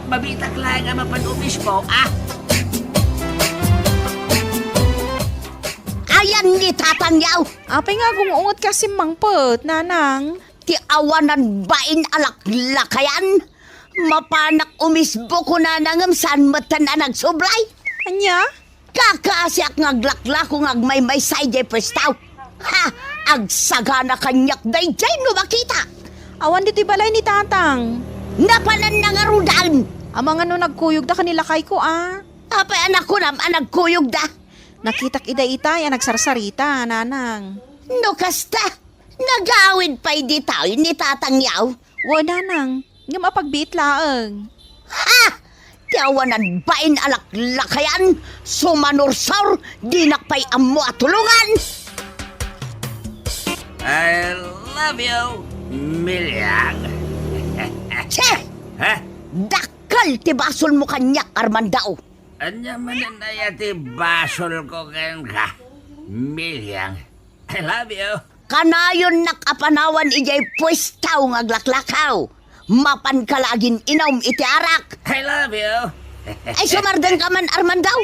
Mabitak lang nga mapanumisbaw, Ayan ni tatangyaw. Apay nga gumungot kasi mangpet, nanang. Ti awanan bain alak lakayan. Mapanak umisbo ko na nangamsan matan na nagsublay. Anya? Kakasyak ngaglaklako ngagmay-may side pestaw. Ha! Agsagana kanyak dayjay no makita. Awan dito'y balay ni tatang. Napanan na nga rudan. Amang ano nagkuyog da kanila kay ko, Apay anak ko nam anag kuyog da. Nakitak ida-ita, yan nagsarsarita, nanang. No kasta. Nagawid pa'y di tayo ni tatangyaw. Wa, nanang. Nga mapagbiit laang. Ha! Tiawanan bain alak lakayan. Sumanursar. Dinakpay amo at tulungan. I love you, Milyang. Che! Ha? Dakal ti basol mo kanyak, Armandaw. Anya manan na yati basol ko kan ka, Milyang. I love you. Kanayon nakapanawan ijay pwestaw ngaglaklakaw. Mapan kalagin inom iti arak. I love you. Ay sumardan ka man, Armandaw.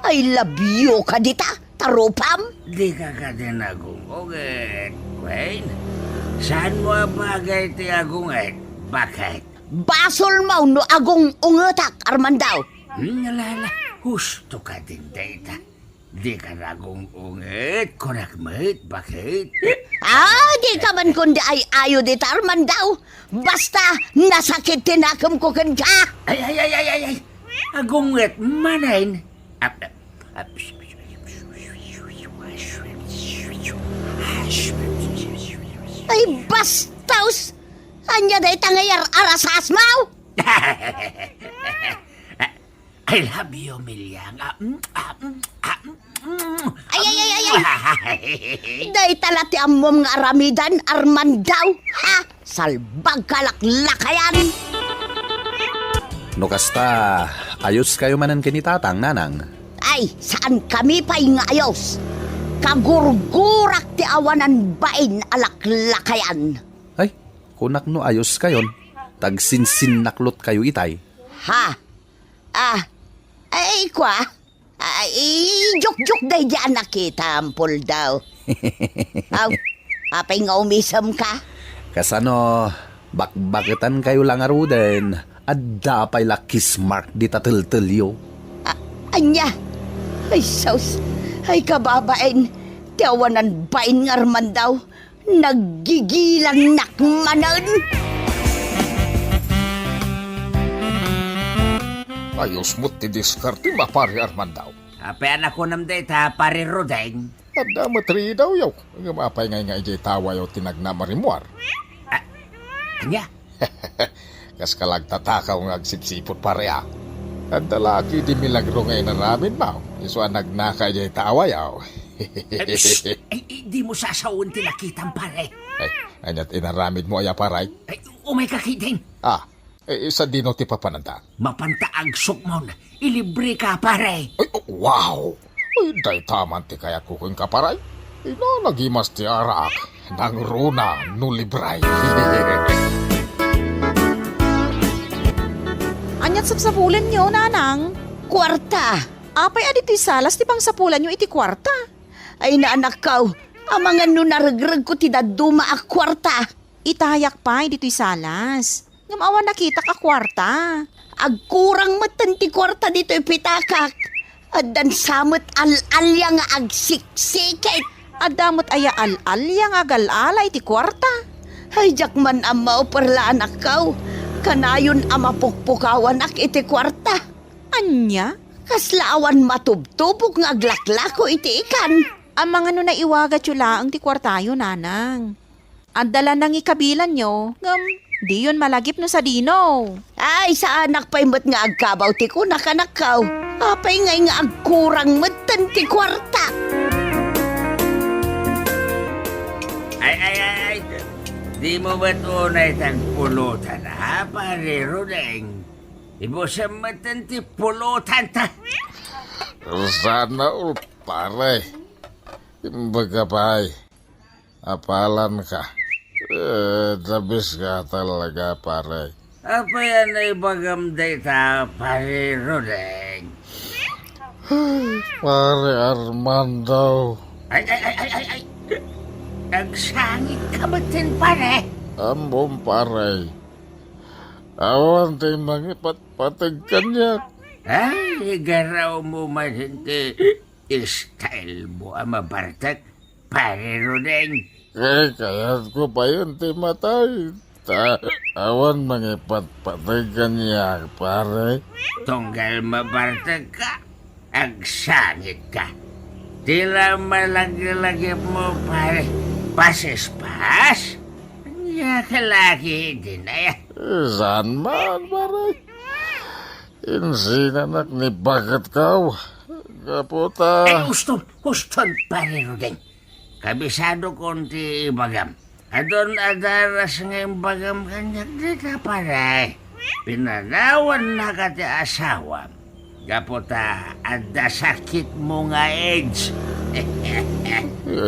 I love you ka dita, tarupam. Di ka ka din agunguget, Wayne. Saan mo bagay ti agunget? Bakit? Basol mo no agong ungetak, Armandaw. Nalala, husto ka din data. Di ka nagungunget, kurakmet, bakit? Di ka man kundi ay ayo dita, Armandaw. Basta nasakit tinakam ko kan ka. Ay. Agunget, manain. Ay bastaus. Anya day tangayar arasas mau. I love you, Milyang. Ay. Day talati amom nga aramidan, Armandaw. Ha? Salbag kalaklakayan. No kasta, ayos kayo manan kinitatang, nanang. Ay, saan kami pa'y nga ayos? Kagurgurak ti awanan bain alaklakayan. Ay, kunak no ayos kayon. Tagsinsin naklot kayo itay. Ha? Ay, kwa? Ay, juk-juk day dyan nakita ampol daw. Aw, apay nga umisam ka? Kasano, bakbaketan kayo lang aruden. Adda pa'y lakis mark di tatil-tilyo. Anya? Ay, saus. Ay, kababain. Tiawanan bain nga Armandaw. Naggigilan nakmanan. Ayos mo ti diskarte mapari Armandaw. Apean ako nam data, pare Rodeng. Ada matri daw yaw. Ang mapay ngay ijay tawa yaw tinagnamarimuar. Anya? Kas kalagtatakaw ng agsipsipot pareha. At dalaki di milagro ngayon na ramin mo. Iswa nagnaka ijay tawa yaw. Ay, di mo sasawon tinakitang pare. Ay, anyat inaramid mo ay aparay. Ay, umay kakitin. Isa dino ti papananda. Mapantaag sukmon. Ilibre ka, pare. Ay, wow! Ay, day taman ti kayat kukuin ka paray. Ina, nagimas ti arak. Nang runa, nulibray. Anyat sapsapulan nyo, nanang. Kwarta. Apay adito'y salas, ti pang sapulan nyo iti kwarta. Ay, naanak kaw. Amangan no naragrag ko ti daduma a kwarta. Itayak pa, dito'y salas. Ngamawa nakita ka kwarta. Agkurang matan ti kwarta dito'y pitakak. Adan samot al-alya nga agsiksikit. Adamot aya al-alya nga gal-alay ti kwarta. Ay, jakman amaw perla anak kaw. Kanayon amapukpukawan ak iti kwarta. Anya? Kaslaawan matubtubok nga aglaklako iti ikan. Ang mga no naiwaga tsula ang ti kwartayo, nanang. Ang dala nang ikabilan nyo, di yun malagip no sa dino. Ay, sa anak pa'y mat nga agkabaw ti ko nakanakaw. Apay ngay nga agkurang matan ti kwarta. Ay. Di mo ba't unay tan pulutan, ha, pare Rudeng? Ibo sa matan ti pulutan ta. Sana ul pare. Imbaga pay. Apalan ka. Dabis ka talaga pare. Apa yan ay bagam data, pare Rudeng? Pare Armando. Ay. Nagsangit ka ba din, pare? Ambom pare. Awan tayo mangipatpatag kanya. Ay, garaw mo man hindi style mo ang mabartak, pare Rudeng. Kaya ko pa yun tayo matay. Awan mangipatpatag kanya pare. Tunggal mabartak ka, agsangit ka. Tila malagi-lagi mo, pare. Pases-pas? Nga kalaki din na yan. Saan man pare? Insinanak ni bagat kau. Kaputa. Uston, pare Rudeng. Kabisado konti bagam. Adon adaras ng bagam kanyak dito, pare. Pinanawan na ka ti asawa. Kaputa, ada sakit mo nga AIDS.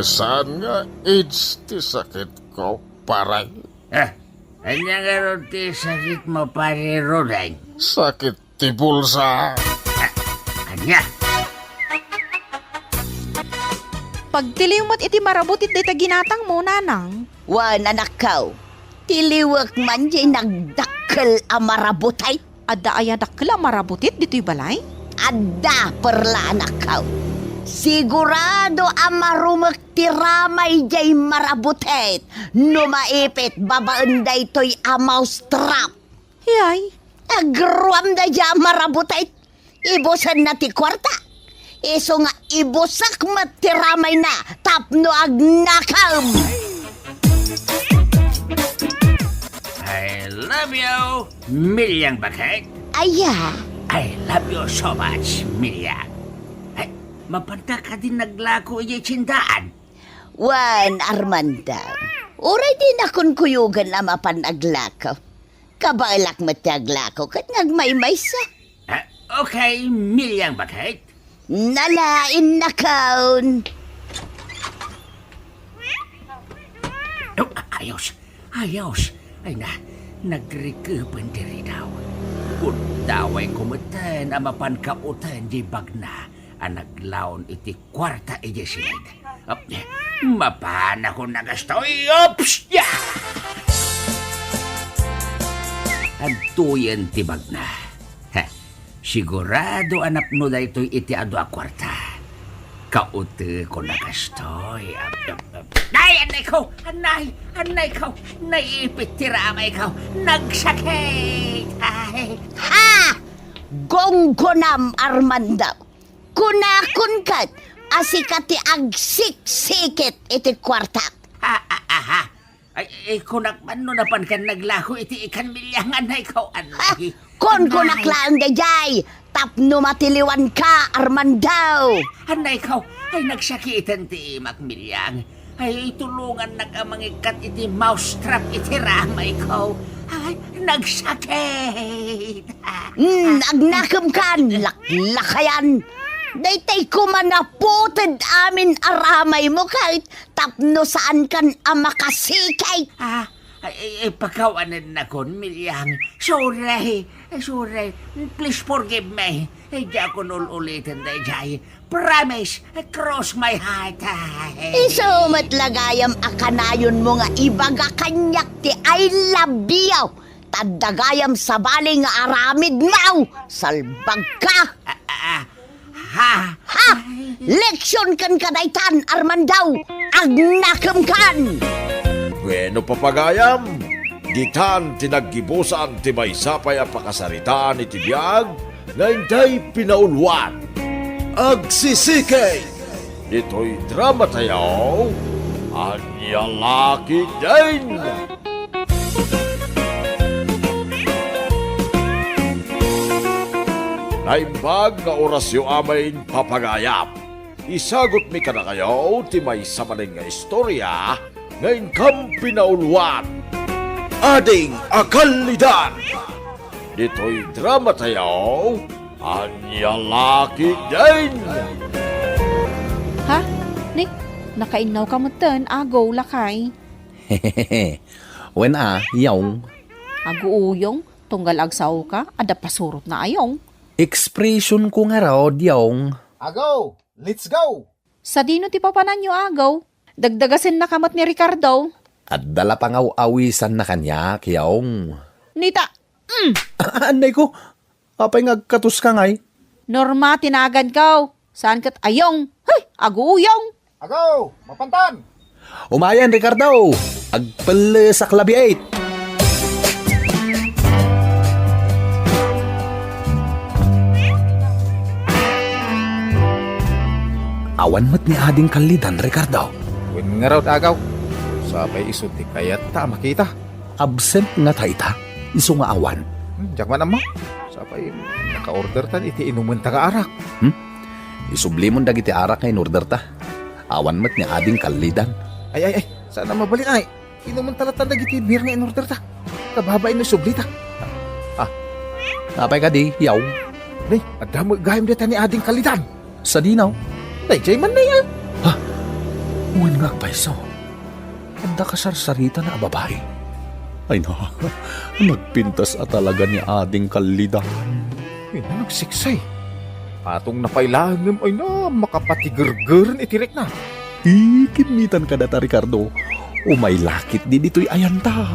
Saan nga AIDS ti sakit ko, pare? Anya nga ron ti sakit mo, pare Rudeng? Sakit ti bulsa. Anya? Pagtiliw mo't iti marabutit day ginatang mo, nanang. Wan anakaw. Tiliwak man jay nagdakkel a marabutay. Adda aya dakla marabutit dito'y balay? Adda perla anakaw. Sigurado ang marumak tiramay jay marabutet. No maipit babaan day to'y amaw strap. Yay. Agruam da jay marabutet. Ibusan na ti kwarta. Iso nga ibusak matiramay na tapno agnakam. I love you, Milyang Bakit. Aya. I love you so much, Milyang. Ay, mapanta ka din naglako iya tsindaan. Wan, Armando. Uray din akong kuyugan na mapanaglakaw. Kabalak mataglakaw kat nagmaymay sa. Okay, Milyang Bakit. Nalain na kaun. Oh, ayos. Ay na, nagrikupan diri daw. Kung daway kumatan, amapan kautan di bagna, ang naglaon iti kwarta iti silid. Mapana ko nagastoy, ops! Yeah! Aduyan ti bagna. Sigurado anap no da ito'y iti adu a kwarta. Kaute ko nagastoy. Ay, anay ko! Anay ko! Naipit tiramay ko! Nagsakit! Ay. Ha! Gonggonam, Armando. Kunakun kat, asikati agsiksikit iti kwarta. Ha! Ay, kunakman no napan kan naglaho iti ikan milyang anay ko, anay. Kon kunaklaan dayay, tapno matiliwan ka, Armando. Anay ko, ay nagsakitan ti imak milyang. Ay, tulungan nagamangikat iti mousetrap iti ramay ko. Ay, nagsakit. Agnakam kan, laklakayan. Daytay ko manaputid amin aramay mo kahit tapno saan kan amakasikay. Ay, pagkawanan na kon, Milyang. Sorry. Please forgive me. Ay, di ako nululitin na jay. Promise, cross my heart. Iso matlagayam akanayon mo nga ibaga kanyak ti I love you. Tadagayam sa bali nga aramid mau. Salbag ka. Ha? Leksyon kan kadaytan, Armando. Agnakam kan. Bueno papagayam, ditan tinaggibusan ti maysapay a pakasaritaan iti biyag, na hintay pinaulwan. Agsisikay! Dito'y drama tayaw, Anya Laki din! Naimbag nga orasyo amayin papagayap. Isagot mi ka na kayo, ti may samaling nga istorya, ngayon kam pinauluan. Ading Akalidan! Dito'y drama tayaw, Anya Laki din! Ha? Nick, nakainaw ka mo ten, agaw lakay. When yaong. Aguuyong, tunggal agsaw ka, ada pasurot na ayong. Expression ko nga raw, yaong. Agaw! Let's go! Sa dino ti papanan nyo agaw, dagdagasin na kamat ni Ricardo. At dala pang awisan na kanya, yaong. Nita, Anay ko, apay ngagkatus ka ngay. Norma, tinagan ka. Saan kat ayong? Hey, aguuyong. Agaw! Mapantan! Umayan, Ricardo! Agpala sa klabi 8. Awan mat ni Ading Kalidan, Ricardo. When nga raw agaw. Sabay isod ti kayat ta makita. Absent nga taita. Iso nga awan. Diyak man ama. Sabay naka-order tan iti inuman ta nga arak. Isublimon dagiti arak nga in-order ta. Awan mat ni Ading Kalidan. Ay. Sana mabalik ay. Inuman talatan dagiti beer nga in-order ta. Kababain no subli ta. Apay ka di, yaw. Nay, adamo gayam dita ni Ading Kalidan. Sa dinaw. Dayjay man na yan. Uwan nga paiso. Anda ka sarsarita na babae. Ay na, nagpintas at talaga ni Ading Kalidan. Ay na, nagsiksay. Atong napailangim ay na, makapatigergeran itirik na. Kimitan ka data, Ricardo. O may lakit di dito'y ayanta.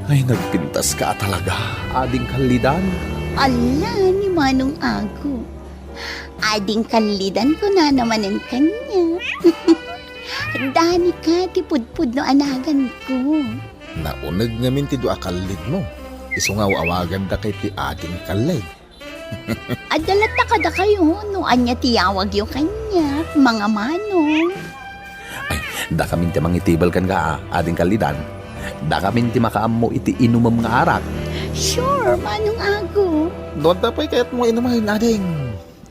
Ay, nagpintas ka talaga, Ading Kalidan. Ala ni Manong Ago. Ading Kalidan ko na naman ang kanya. Dani ka, tipudpud no anagan ko. Naunag namin ti do akalid mo. Iso nga awagan da kay ti Ading Kalay. Adalat na kada kayo, no anya tiyawag yung kanya, mga manong. Ay, da kamin ti mangitibal kan ka, Ading Kalidan. Da kamin ti makaammo iti inumam nga arak. Sure, Manong Ago. Doon tapay kayat mo inumahin, Ading.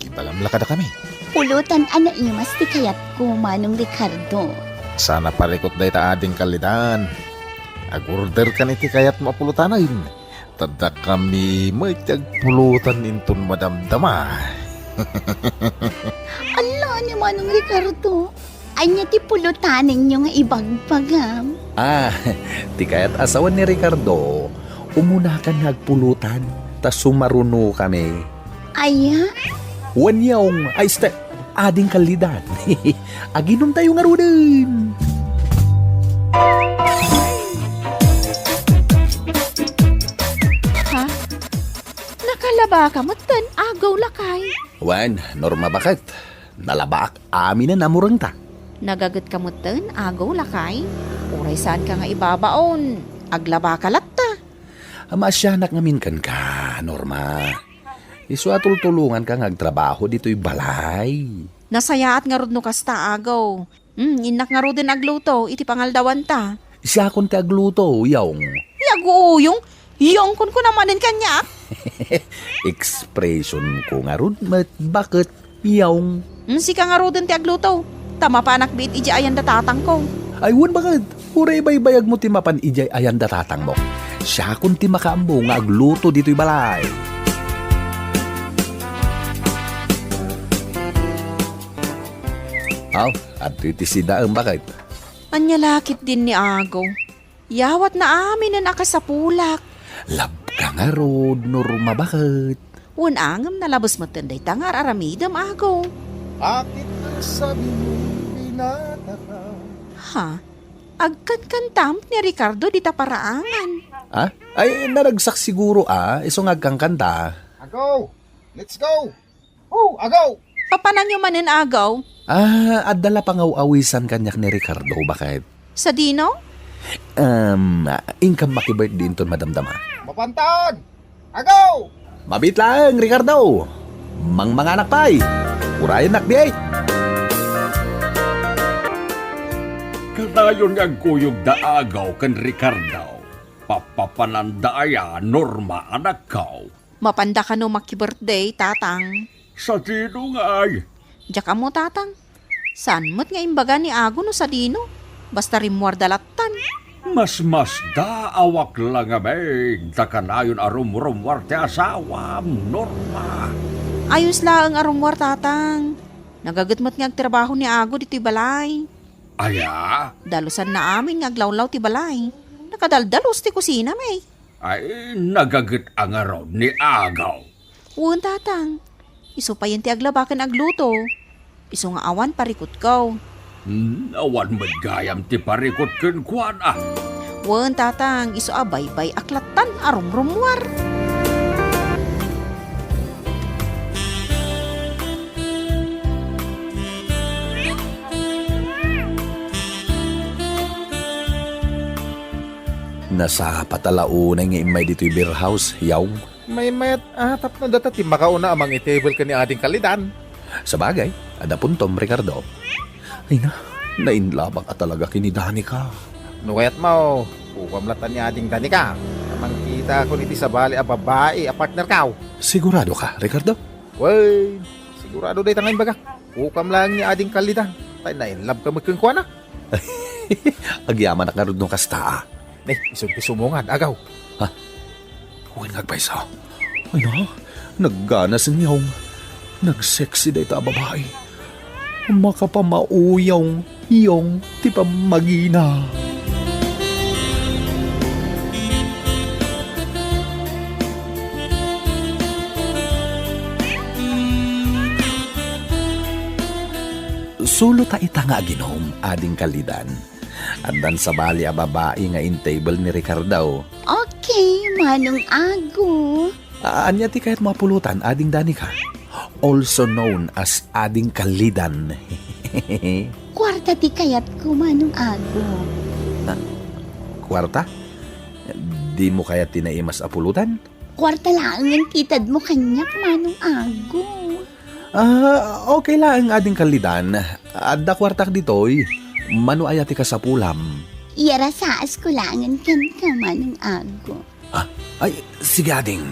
Ibalamla ka da kami. Pulutan ana imas ti kayat ko, Manong Ricardo. Sana parikot day ta Ading Kalidan. Ag-order ka niti kayat mo apulutanayin. Tada kami may tagpulutan inton madamdama. Ala ni Manong Ricardo. Anya ti pulutanin nyo nga ibagpagam. Ti kayat asawan ni Ricardo, umuna ka nagpulutan, tas sumaruno kami. Aya? Wanyong, ay Ading Kalidan. Aginom tayo nga rudin. Ha? Nakalaba ka mo ten, agaw lakay. Wan, Norma bakit? Nalabak amin na namurang ta. Nagagat ka mo ten, agaw lakay. Uray saan ka nga ibabaon. Aglaba ka latta. Masyanak ngamin kan ka, Norma. Isu atultulungan ka ngagtrabaho dito'y balay. Nasayaat nga rod no kasta agaw. Inak nga rod din agluto, iti pangaldawan ta. Siya kon ti agluto, yaong. Yaguuyong, yung kun ko naman din kanya. Expression ko nga ron, bakit yaong? Si ka nga rod din ti agluto. Tama pa anak bit, iji ayan datatang ko. Aywan bakit? Uray baybayag mo ti mapan ijay ayan datatang mo. Siya kun ti makaambo nga agluto dito'y balay. At iti sida ang bakit? Anya lakit din ni agaw. Yawat na amin na nakasapulak. Lab ka nga rod, Norma, bakit? Unangam nalabos mo tenday tangar aramidam agaw. Bakit ang sabi mo binata? Ha? Agkan-kantam ni Ricardo di ta paraangan. Ay, naragsak siguro iso ngagkang kanta. Agaw! Let's go! Agaw! Papanan nyo manin agaw? Adala pangaw-awisan kanyak ni Ricardo, bakit? Sa dino? Income makibirthday din ton madamdama. Mapantan! Agaw! Mabit lang, Ricardo. Mga anak pa'y. Urayan nakbiyay. Kadayon nga kuyog daagaw kan Ricardo. Papapanandaya Norma anak ko. Mapanda ka no maki-birthday, tatang. Sa sino nga ay? Diyak mo, tatang. San mo't nga imbaga ni Ago no sa dino? Basta rimwar dalatan. Mas daawak lang aming. Takanayon arum-rumwar te asawam, Norma. Ayos lang ang arumwar, tatang. Nagagatmat nga ang trabaho ni Ago dito'y balay. Aya? Dalusan na amin nga aglawlaw ti balay. Nakadaldalos ti kusina, may. Ay, nagagat ang araw ni Agaw. Uwan, tatang. Iso pa yan ti aglabakan agluto. Iso nga awan parikot ko. Awan magayam ti parikot ken kuan ah. Uwan, tatang. Iso abay-bay aklatan arumrumwar. Nasa patalaunay nga imay dito'y beer house, yaw. May mayat atap na data ti makauna amang itable ka ni ading kalidan. Sa bagay, ada puntom, Ricardo. Ay na, nainlabang at talaga kinidani ka. Nukayat mo, ukamlatan ni ading dani ka. Amang kita ko niti sa bali a babae, a partner ka. Sigurado ka, Ricardo? Wey, sigurado day tangayin baga. Ukam lang ni ading kalidan. Tay na in love ka magkengkuan na. Agyaman na karod nung kasta. Isog-isumungan, agaw. Huwag nagpaysa. Ay na, nagganas niyong. Nagsexy day ta babae. Makapamauyaw iyong tipamagina. Sulo ta ita nga ginom, ading kalidan. Andan sa bali a babae nga in table ni Ricardo. Okay, Manong Ago. Anya ti kahit mapulutan, ading dani ka. Also known as ading kalidan. Kwarta ti kayat ko, Manong Ago. Kwarta? Di mo kaya tinaimas apulutan? Kwarta lang ang kitad mo kanyak, Manong Ago. Okay lang ang ading kalidan. Adda kwartak ditoy. Mano ayati ka sa pulam. Iyara saas ko lang ang ka, Manong Ago. Ay, sige ading.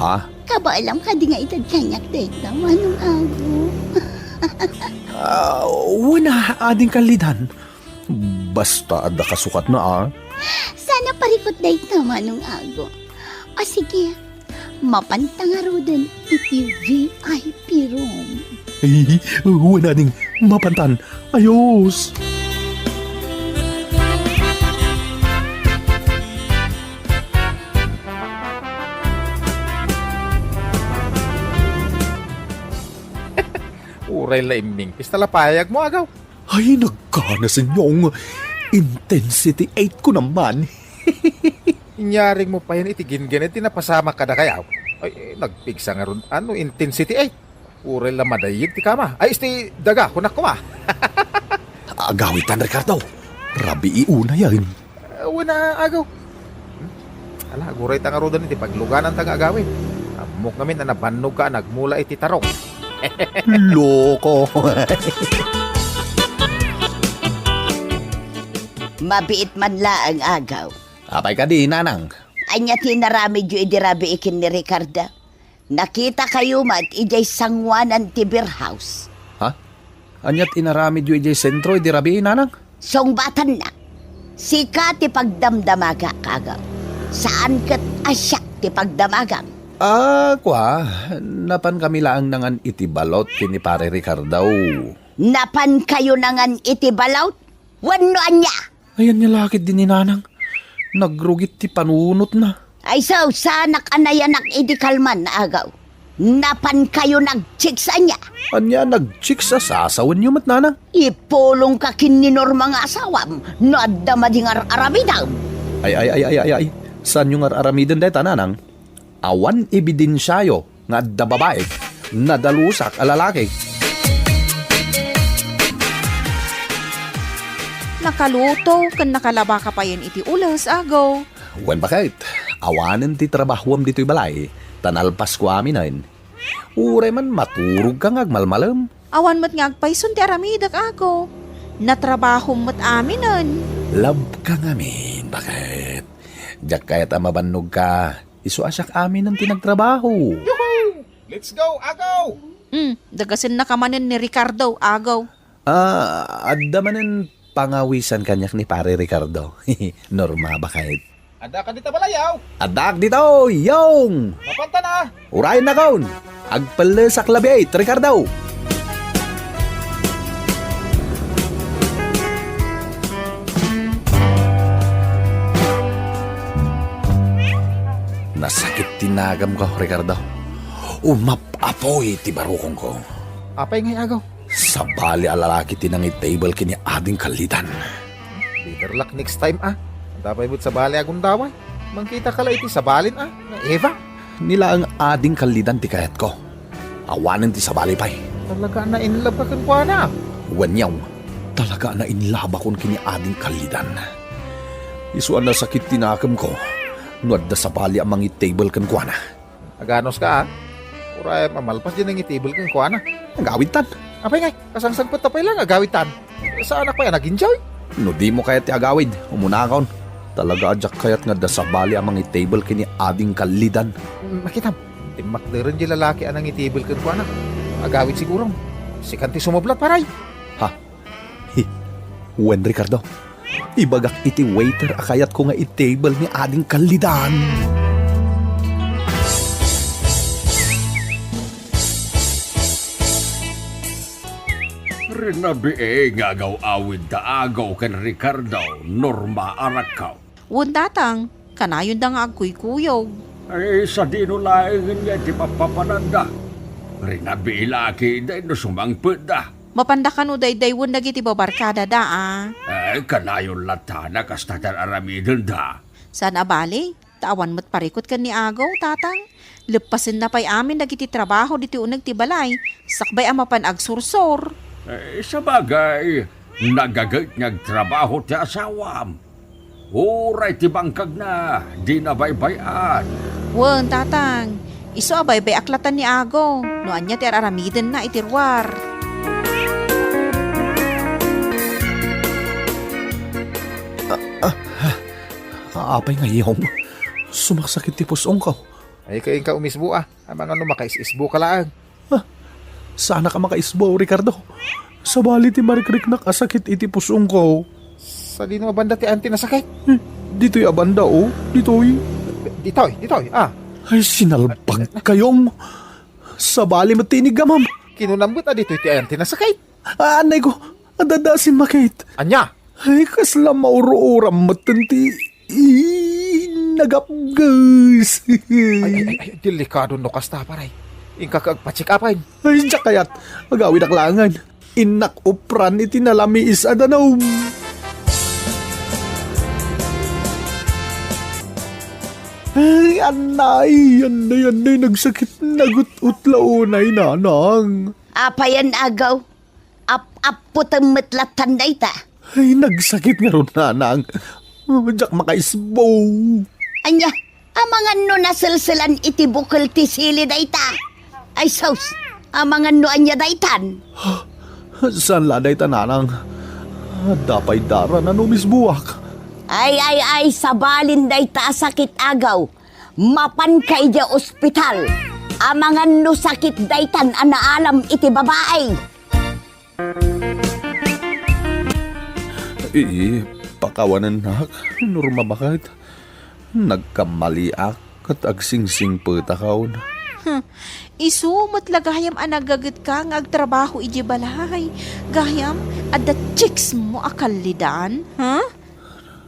Ha? Kabaalam ka di nga itad kanyak dito, Manong Ago. Wala ading kalidan. Basta adda kasukat na Sana parikot dito, Manong Ago. O sige, mapantangaro din iti VIP room. Ay, wala ding mapantan. Ayos! Uray laimning, pistala payag mo, agaw. Ay, nagkana sa inyong intensity 8 ko naman. Inyaring mo pa yan itigin-ganit, tinapasama ka na kayaw. Ay, nagpigsa nga ron, intensity 8. Uray la madayig ti kama. Ay, isti daga, kunak ko Agawitan, Ricardo. Rabi iuna yan. Wala, agaw. Ala, guray tanga rodan iti pagluganan tanga agawin. Amok namin na nabannog ka, nagmula iti tarong. Loko. Mabiit man la ang agaw. Apay ka di, nanang. Anya tinarami jo idirabi ikin ni Ricardo. Nakita kayo mat ijay sangwanan ti beer house. Ha? Anyat inaramid yu ijay sentro, di rabi, nanang? Songbatan na. Sika ti pagdamdamaga kagaw. Saan kat asyak ti pagdamagang? Kwa. Napan kami laang nangan itibalot kini pare Ricardo. Napan kayo nangan itibalawt? Wano anya? Ayan niya lakit din ni nanang. Nagrugit ti panunot na. Ay so, sanak anayanak idikalman na agaw. Napan kayo nag-chicks anya? Anya nag-chick sa sasawan niyo mat nanang. Ipulong ka kininor mga asawam. Nadama di nga aramidaw. Ay. Saan yung aramidan deta nanang? Awan ebidensyayo nga adda babae. Nadalusak alalaki. Nakaluto kan nakalaba ka pa yan iti ulas, Agaw. Wan bakit? Awanan ti trabahuam dito'y balay. Tanalpas ko amin na yun. Uray man maturog ka ngagmalmalam. Awan mo't nga agpayson ti aramidak ako. Natrabaho mo't aminan. Lab ka ngamin, bakit? Diyak kaya't amabannog ka. Isu asyak amin ang tinagtrabaho. Let's go, agaw! Dagasin na kamanin ni Ricardo, agaw. Adda manin pangawisan kanyak ni pare Ricardo. Norma bakit? Ada ka dito balayaw. Adak dito, yung! Mapanta na. Urayan na kaun. Agpala sa klabiyait, Ricardo. Nasakit tinagam ko, Ricardo. Umapapoy ti barukong ko. Apay ngay agaw. Sa bali alalaki tinangit table kini ading kalitan. Better luck next time Dapay mo't sa bali agong daway. Mangkita ka iti sa balin na Eva. Nila ang ading kalitan ti kayat ko. Awanan ti sa bali pay. Talaga na in love ka kan kwa na. Wanyaw, talaga na inlaba kon kini ading kalidan. Isuan na sakit tinakam ko. Nuad da sa bali ang mga table kan kwa na. Aganos ka Uray mamalpas din ang table kan kwa na. Ang gawitan. Apay ngay, kasangsangpot tapay lang agawitan. Sa anak pa yan nag-enjoy. No di mo kayat ti agawid. Umunakaon. Talaga adyak kayat nga da sa bali ang mga table kini ading kalidan. Makitam, timak na rin yung lalaki anang table kan kwa na. Agawid siguro. Sikanti sumublat paray. Wen Ricardo. Ibagak iti waiter akayat ko nga i-table ni ading kalidan. Rinabi nga agaw awid da agaw kan Ricardo, Norma arakaw. Wundatang, kanayon da nga agkuy-kuyog. Ay, sa dino laing niya di mapapananda. Rinabi ilaki da no sumangpud da. Mapandakan o day-daywon nagiti babarkada Ay, kanayon latana kastadan aramidon da. Saan abali? Tawan mo't parikot kan ni agaw, tatang. Lepasin na pa'y amin nagiti trabaho diti unag ti balay. Sakbay ang mapan agsursor. Ay, sa bagay, nagagait nagtrabaho ti asawam. Uray ti bangkag na, di na baybayan. Wen, tatang. Iso abay-bay aklatan ni Ago. Noan niya ti aramiden na itirwar. Apay ngayong. Sumaksakit ti pusong ko. Ay kain ka umisbo Ang mga makais-isbo ka lang. Sana ka makaisbo, Ricardo. Sa bali ti marikrik kasakit iti pusong ko. Sa di naman banda ti auntie na sakit. Dito'y abanda, Dito'y. Dito'y. Ay, sinalpag kayong. Sa bali matinig ka, ma'am. Kinunambot dito'y ti auntie na sakit. Anay ko, adadasin makit. Anya? Ay, kasla mauro-oram matanti. Nagapgas. Ay, delikado no kasta paray. Ingka kagpachikapain. Ay, siya kaya't magawin aklangan. Inak upran iti nalami is adanaw. Ay, anay, nagsakit nagut-utlaunay nanang. Apayan agaw. Ap-aputan matlatan dayta. Ay, nagsakit nga ron nanang. Diyak makaisbo. Anya, amangan no nasilsilan iti bukal ti sili dayta. Ay saus, amangan no anya daytan. Saan laday tananang? Dapay dara na numisbuak. Ay, sabalin dayta sakit agaw. Mapan kay ja ospital. Amangan no sakit daytan anaalam iti babae. Pakawanan nak, norma bakit? Nagkamaliak at agsingsing putakaon. Isumot lagayam anagagat ka nga agtrabaho iji balay. Gayam, adda chicks mo akallidan,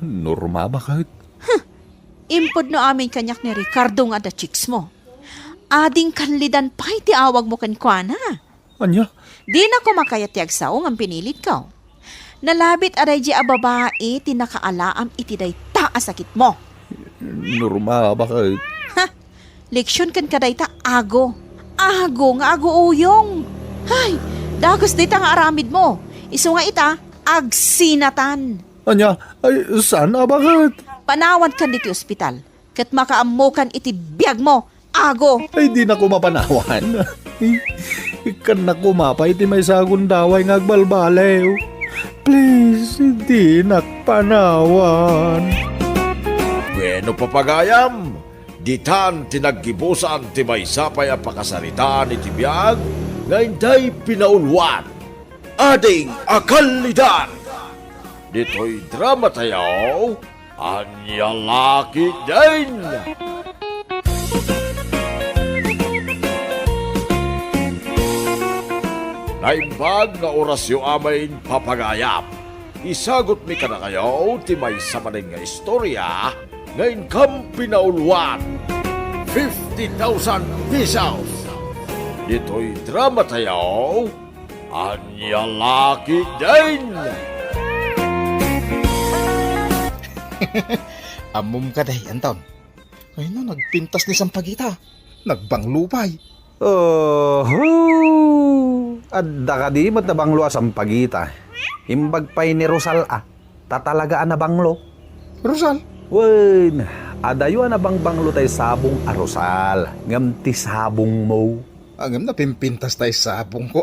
Norma bakit? Impod no amin kanyak ni Ricardo nga adda chicks mo. Ading kanlidan pa'y ti awag mo kan kwa na. Anya? Di na ko makayat ti agsaong ang pinilit ka. Nalabit aray di a babae tinakaalaam iti day taasakit mo. Norma bakit? Leksyon kan kaday ta ago. Ago nga ago uyong. Hay, dagos day ta nga aramid mo. Iso nga ita, agsinatan. Anya? Ay, saan bakit? Panawan kan diti ospital. Kat makaamukan iti biyag mo. Ago! Ay di na ko mapanawan. Ikan na kumapay ti may sagun daway ngagbalbalew. Please, hindi nakpanawan. Bueno papagayam, ditan tinaggibusan ti may sapay ang pakasaritaan ni Tibiyag, ngayon day pinaulwan. Ading akalidan. Dito'y drama tayo, anyalaki din. Naimbag nga orasyo amayin papagayap. Isagot mi ka na kayo, ti may samanin nga istorya, ngayon kam pinaulwan. 50,000 pesos. Dito'y drama tayo, anyalaki din. Amom ka day, Anton. Ay no, nagpintas ni Sampagita. Nagbanglupay. Oh, adda ka di mat na banglo asang pagita. Imbag pa'y ni Rosal tatalagaan na banglo. Rosal? Wen, adayo na bang banglo tay sabong a Rosal. Ngam ti sabong mo. Agam na pimpintas tayo sabong ko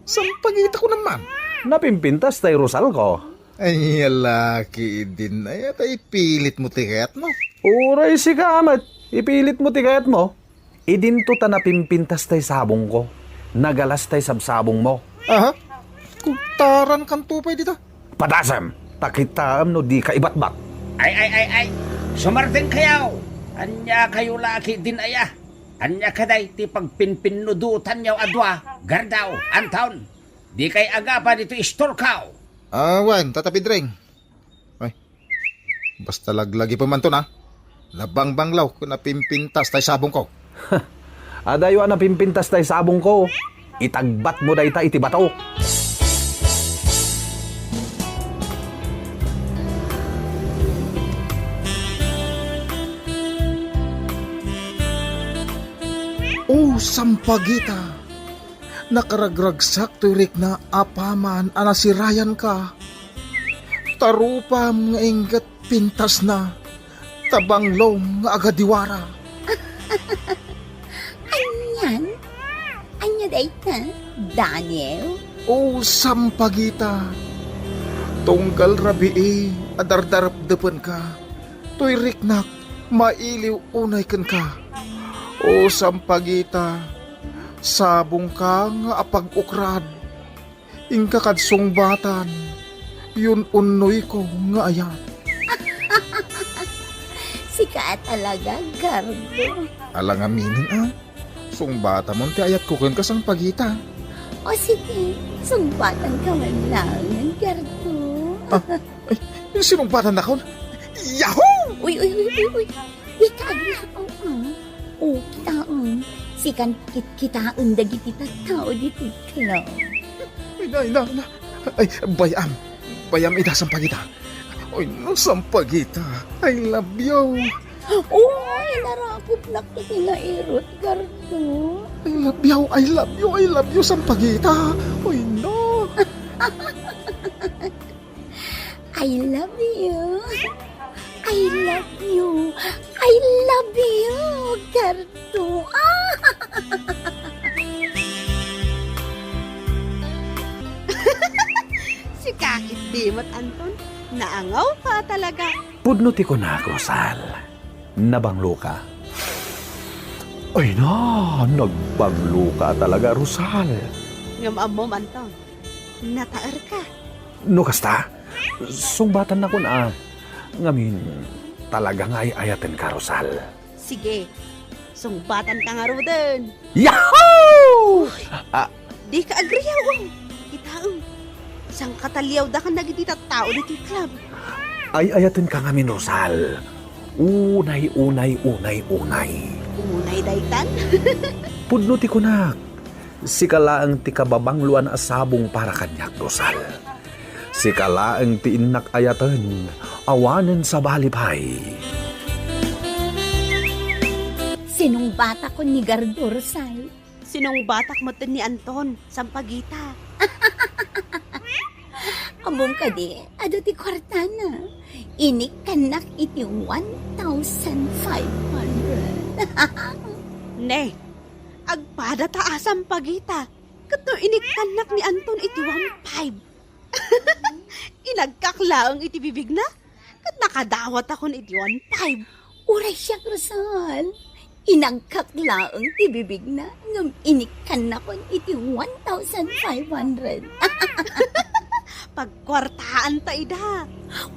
Sampagita ko naman. Napimpintas tay Rosal ko. Ay, laki din na yata ipilit mo tiket mo. Uray si kamat, ipilit mo tiket mo. Idinto ta napimpintas tay sabong ko. Nagalas tay sabsabong mo. Aha? Kutaran kan tupay dito. Padasam, takitaam no di ka ibatbat. Ay. Sumartin kayaw. Anya kayo laki din aya. Anya kaday ti pagpinpinudutan yaw adwa. Gardaw, Anton. Di kay agapa dito istorkaw. Wan, tatapidring. Ay, basta laglagi pa man to na. Labang banglaw kung napimpintas tayo sabong ko. Adayo na pimpintas tay sabong ko. Itagbat mo day ta iti bato. Oh, Sampagita. Nakaragragsak turik na apaman anasirayan ka. Tarupam nga inggat pintas na. Tabanglong nga agadiwara. Anyan? Anya day ka, Daniel? Oh, Sampagita. Tunggal rabii, adardarap depan ka. To'y riknak, mailiw unay kan ka. Oh, Sampagita. Sabong ka nga apag-ukrad. Ingka kadsong batan. Yun unoy ko nga ayat. Sika talaga, Gardo. Alang aminin Sungbata mo ti ayat ko ka Sampagita. O sige, sumbatan ka man lang, Gardo. Ay, sinumbatan na ko. Yahoo! Uy. Ikagla ko O, kitaon. Sikan kitaon dagi kita tao dito kano. Na. Ay, bayam ita Sampagita. Oy, no Sampagita. I love you. Uy, narakop na kita irot, Gardo. I love you, Sampagita. Oy, no. I love you. I love you. I love you, Gardo. Si Kakit Dimot, Anton. Naangaw pa talaga. Pudnuti ko na, Rosal. Nabanglo ka. Ay na, nagbanglo ka talaga, Rosal. Ngam mo, Anton. Nataar ka. No kasta, sungbatan na ko na. Ngamin, talaga nga ayatin ka, Rosal. Sige, sungbatan ka nga roden. Yahoo! Di ka agriyaw, Itaong. Sang katalyaw da ka nagitita tao dito club. Ay ayatin ka ngamin, Rosal. Unay. Unay daytan? Pudnuti ko na. Sikalaang ti kababangluan asabong para kanyak, Rosal. Sikalaang ti inak ayatan, awanen sa balipay. Sinong bata ko ni Gardo, Rosal? Sinong batak mo ni Anton, Sampagita? Among ka di, ado ti kwartana. Inikanak iti 1,500. Ne, agpada taasang pagita. Kato inikanak ni Anton iti 1,500. Inagkaklaang iti bibig na. Kat nakadawat akon iti 1,500. Uray siya, Rosal. Inagkaklaang tibibig na ngam inikanakon iti 1,500. Pagkwartaan ta ida.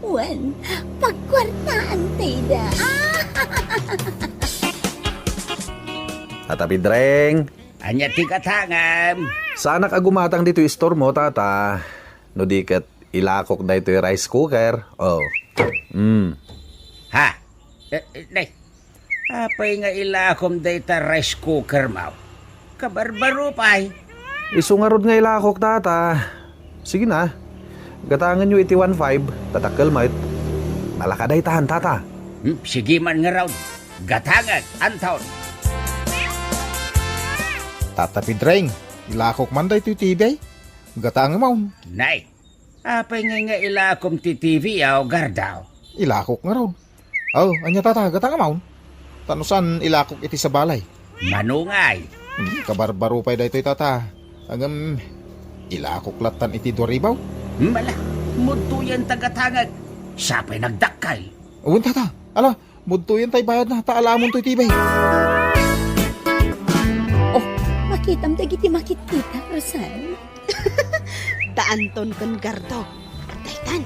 Wan, pagkwartaan tayda. Tata Pidreng, Anya ti katangam. sana ka gumatang dito store mo, tata. No di kat ilakok na ito yung rice cooker. Oh. Ha? Nay, apay nga ilakom data rice cooker mo. Kabarbaro pa'y. Isungarod nga ilakok, tata. Sige na. Gatangan nyo iti 1,500, tatakal mait. Malakaday tahan, tata. Sige man nga raw. Gatangan, Anton. Tata Pidreng, ilakok man da ito tibay. Gatang mo. Nay, apay nga ilakom ti TV o gardaw. Ilakok nga raw. Oh, anya tata, gatang mo. Tanusan ilakok iti sa balay. Manungay. Hindi, kabarbaro pa da ito tata. Agam, ilakok latan iti dwaribaw. Mala, mutuyan tagatangag. Sapay nagdakkal. Uwan tata, ala, mudto yan tay bayad na, taalamon to'y tibay. Oh, makitam dagiti makikita, Rosal. Da Anton kon gardo. Daytan.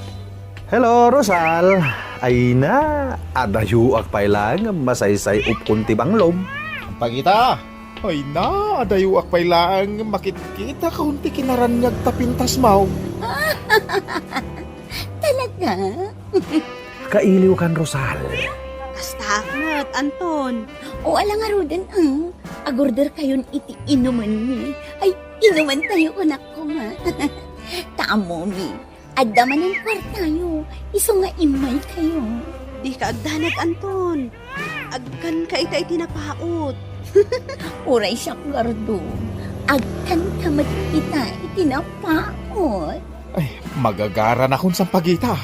Hello, Rosal. Ay na, adayuak pa lang masaysay upkon ti banglom. Ang pagita, ay na, adayuak pa'y laang makikita kaunti kinaranyag tapintas mau. Talaga? Kailiw kan, Rosal. Kastakmat, Anton. O alang arudan agorder kayon iti inuman mi. Ay, inuman tayo anak ko ma. Tamo mi, addaman ang kwartayo. Iso nga imay kayo. Di ka agdanag, Anton. Agkan ka iti napaot. Uray siya gardo. Agkan ka magkita itinapaot. Ay, magagara na kung sa pagita.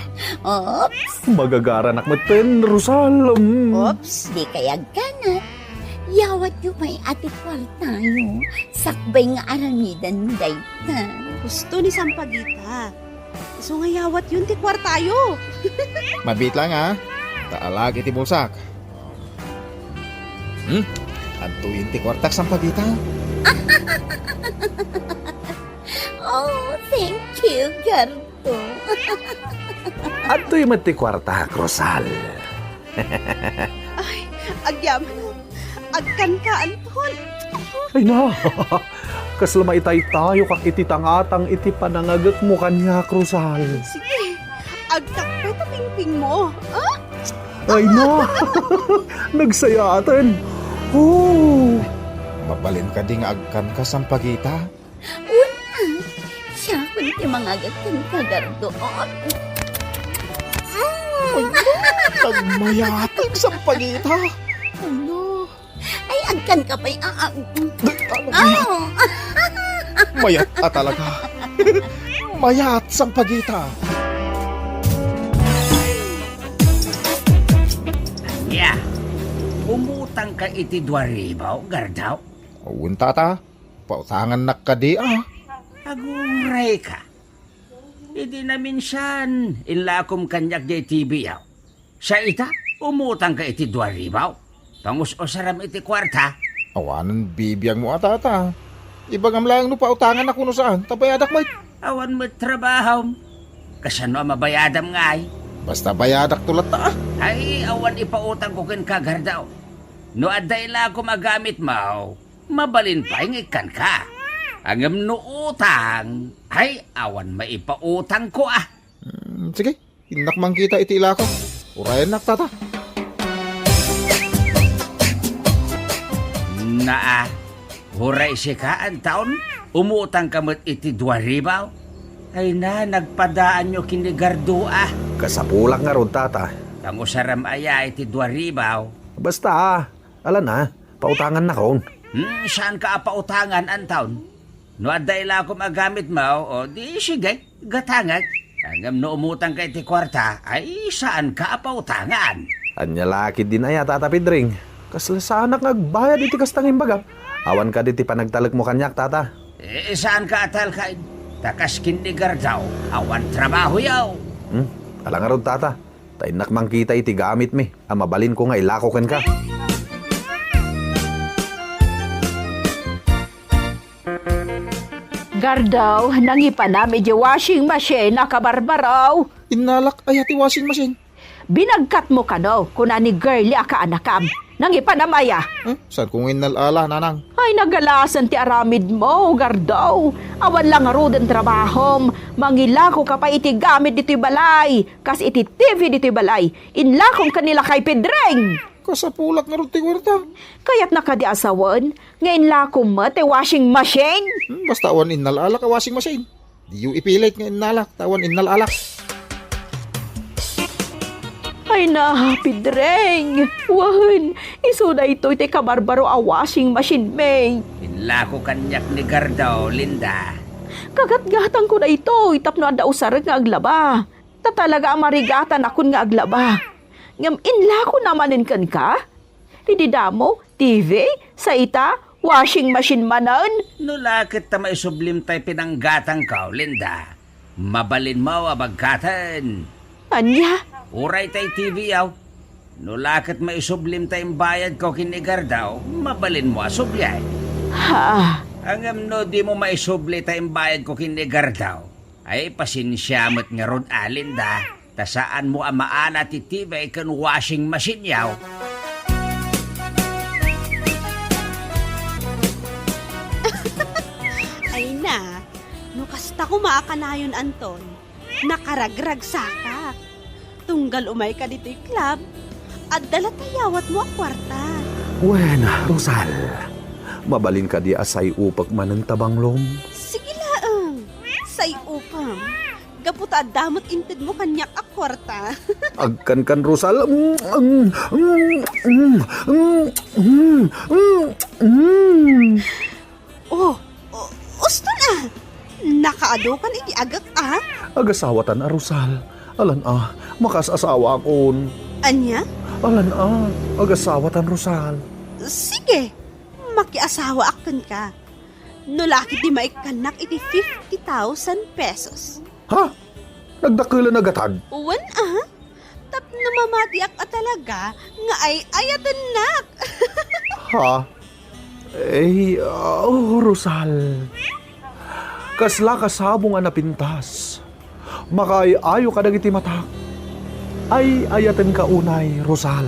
Ops, Magagara nakmaten, Rosal. Oops. di kaya ganat. Yawat yu may ati kwartayo. Sakbay nga aramidan dayta. Gusto ni Sampagita. Iso nga yawat yun ti kwartayo. Mabit lang ha. Taalag iti bulsak. Antuin ti kwartak sa pagita. Oh, thank you, Gardo. Ato yung mati kwarta, Rosal. Agyaman. Agkan ka, Anton. Ay na, kaslamay tayo kak iti tangatang iti panangagat mo kanya, Rosal. Sige. Agtakpay ta pingping mo. Ay na, nagsayatan. Oh. Mabalin ka ding agkan ka sa pagita. Una, siya kunti mga gatin ka, Gardo. Nagmayatag sa pagita. Ano? Ay, agkan ka pa'y Mayat talaga. Mayat sa pagita. Yeah. Umutang ka iti 2,000, gardaw. Uwan tata, pautangan na ka di Aguray ka. Hindi na minsan, inlakom kanyak di TV yaw. Sa ita, umutang ka iti 2,000. Tangus o saram iti kwarta. Awanan bibiyang mo tata. Ibagam lang no pautangan ako no saan, tabayadak may. Awan mo trabaho. Kasano mabayadam nga ay. Basta bayadak tulat ta. Ay, awan ipautang ko ken kagardaw. No aday la ko magamit mo, mabalin pa ikan ka. Angam no utang, ay awan maipautang ko ah. Sige, inakmang kita itila ko. Urayan nak tata. Naa, huray si ka ang taon, umutang ka mo't iti 2,000. Ay na, nagpadaan nyo kinigardo ah. Kasapulak nga ron, tata. Tangusaram aya iti 2,000. Basta, alam na, pautangan na kon. Saan ka apautangan ang taon? No aday la ko magamit mo, o di sige, gatangag. Hanggang no umutang ka iti kwarta, ay saan ka apautangan? Anya lakid din aya, Tata Pedring. Kasla sa anak nagbayad iti kastang imbaga. Awan ka diti panagtalak mo kanyak, Tata. Saan ka atal ka? Takas kindigar daw, awan trabaho yaw. Alang nga ron, Tata. Tainak mang kita iti gamit mi. Mabalin ko nga ilakoken ka. Gardaw, nangipanam iti washing machine na kabarbaraw. Inalak ay ati washing machine. Binagkat mo ka no, kuna ni girly aka anakam. Nangipanamaya. Saan kong inalala, nanang? Ay, nagalasan ti aramid mo, Gardaw. Awan lang nga roden trabahom. Mangilako ka pa iti gamit dito'y balay. Kas iti TV dito'y balay. Inlakong kanila kay Pedreng. Kasapulak nga rin ti kwarta. Kaya't nakadiasawan, ngayon lakom mo ti washing machine. Basta awan inalala ka washing machine. Di yung ipilit nga inalak, tawan inalala. Ay na, Pedreng. Wahan, iso na ito iti kabarbaro a washing machine, may. Inlako kanyak ni Gardaw, Linda. Kagat-gatan ko na ito, itapno ang dausarag nga aglaba. Tatalaga ang marigatan akon nga aglaba. Ngam inlako namanin kan ka? Dididamo, TV, sa ita, washing machine manan. Nulakit ta maisublim tay pinanggatang ka, Linda. Mabalin mo abagkatan. Anya? Uray tay TV yaw. Nulakit maisublim tay bayad ko kinigar daw, mabalin mo asublay. Ha? Ang no di mo maisubli tay bayad ko kinigar daw, ay pasinsyamat nga rod Linda. Tasaan mo ang maana ti TV kan washing machine yaw. Ay na, nukasta ko maakanayon, Anton. Nakaragrag sakak. Tunggal umay ka dito'y club, at dalatayawat mo ang kwarta. Wen, Rosal. Mabalin ka di asay upak manang tabanglom. Sige laang, say upam. Gaputa damot inted mo kanyak ang kwarta. Agkan Rosal. Usto na. Nakaado kan iti agak Agasawatan a Rosal. Alan makasasawa akon. Anya? Alan agasawatan Rosal. Sige, makiasawa akan ka. Nulaki di maikanak iti 50,000 pesos. Ha? Nagdakilan na gatag? Uwan Tap namamati ak talaga nga ay ayatan nak. Ha? Rosal. Kasla kasabong nga napintas. Makaayo ka dagiti matak. Ay ayaten ka unay, Rosal.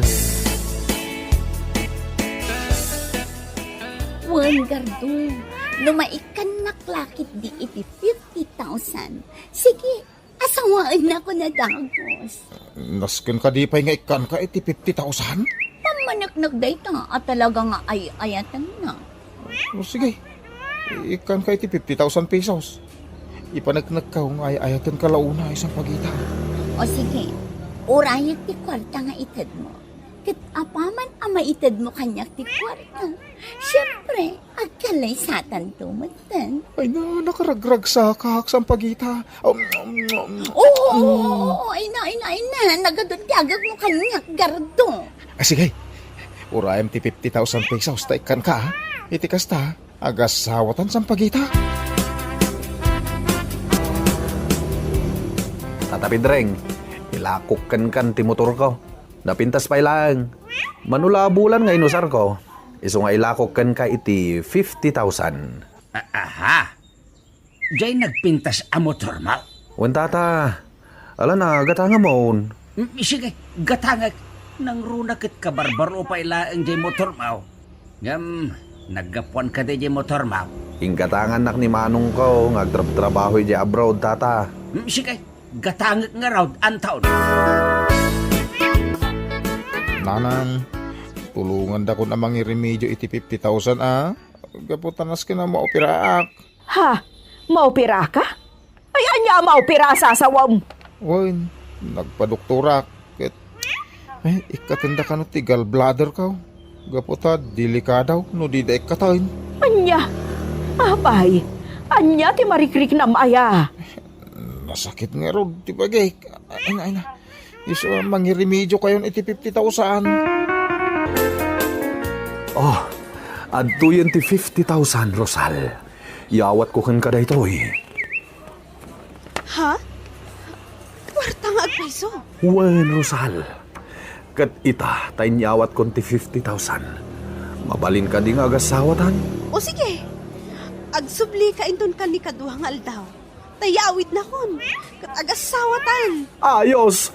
Wan, Gardo. Lumaikan naklakit di iti 50,000. Sige, asawaan na ko na dagos. Nasken ka di pa'y nga ikan ka iti 50,000? Pamanaknag day ta at talaga nga ay ayatan na. Sige, ikan ka iti 50,000 pesos. Ipanagnak ka kung ayatan ka launa isang pagita. O sige, urayag ti kwarta nga itad mo. Kat apaman ang maitad mo kanyak ti kwarta. Siyempre, agkalay satan tumatan. Ay na, nakaragrag sa kahaksang pagita. Oo, ay na. Nagadod-gagag mo kanyak, Gardo. Sige, urayam ti 50,000 pesos. Taikan ka, itikas ta. Agasawatan sang pagita. Tata Pedreng, ilakok kan ti motor ko. Napintas pa ilang. Manulabulan nga inusar ko. Iso nga ilakok ka iti 50,000. Aha. Diyay nagpintas a motor mo? Wen tata, ala na, gatanga mo. Sige, gatangag. Nang runakit ka barbaro pa ilaang diyay motor mo. Ngam, naggapuan ka di motor mo. Inggatangan nak ni Manong ko, ngagtrabaho di abroad, tata. Sige, gatangag nga raw ang taon. Nanang, tulungan da ko namang iremedyo iti 50,000 Gaputanas ka na maopiraak. Ha? Maupira ka? Ay, anya maupira sa asawam. Wen, nagpadoktorak. Ay, ikatanda ka no ti gallbladder ka. Gaputa, delikadaw, no di daik katayin. Anya? Abay, anya ti marikrik na maya. nasakit nga ron, di ba gay? Ay na. Iso, mangiremedyo kayon iti 50,000. Oh, adto yun ti 50,000, Rosal. Yawat ko kan kada ito eh. Ha? Kwarta nga agpaiso. Wen, Rosal. Kat ita, tayo yawat kon ti 50,000. Mabalin ka di nga agasawatan. O sige, agsubli ka inton ka ni kaduhang aldaw. Tayawid na kon, kat agasawatan. Ayos!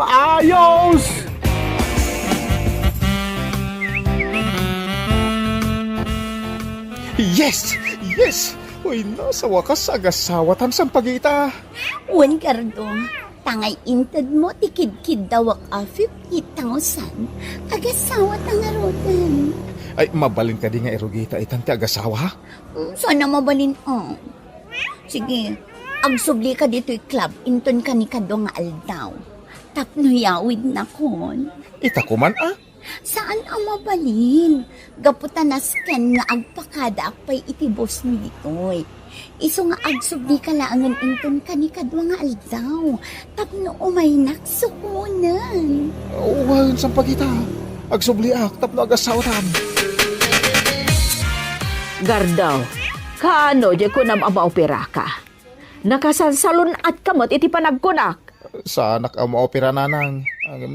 Ayos! Yes! Yes! Uy, nasa wakas agasawatan sa pagita. Wan Gardo, tangay intad mo tikid-kid dawak a 50,000. Agasawa tangarotan. Ay, mabalin ka di nga erugita itanti agasawa. Sana mabalin o. Sige, agsubli ka dito'y club inton ka ni kado nga aldaw. Tapno yawid na kon. Ita ko man Saan ang mabalin? Gaputan na scan nga agpakada akpay itibos mi ditoy. Iso nga agsubli ka laangan inton ka ni kadwa nga aldaw. Tapno umay naksukunan. Uwan sa pagita. Agsubliak, tapno agasawatan. Gardaw, kaano di ko nam amaopera ka? Nakasansalon at kamot iti panagkunak. Sana ka maopera nanang.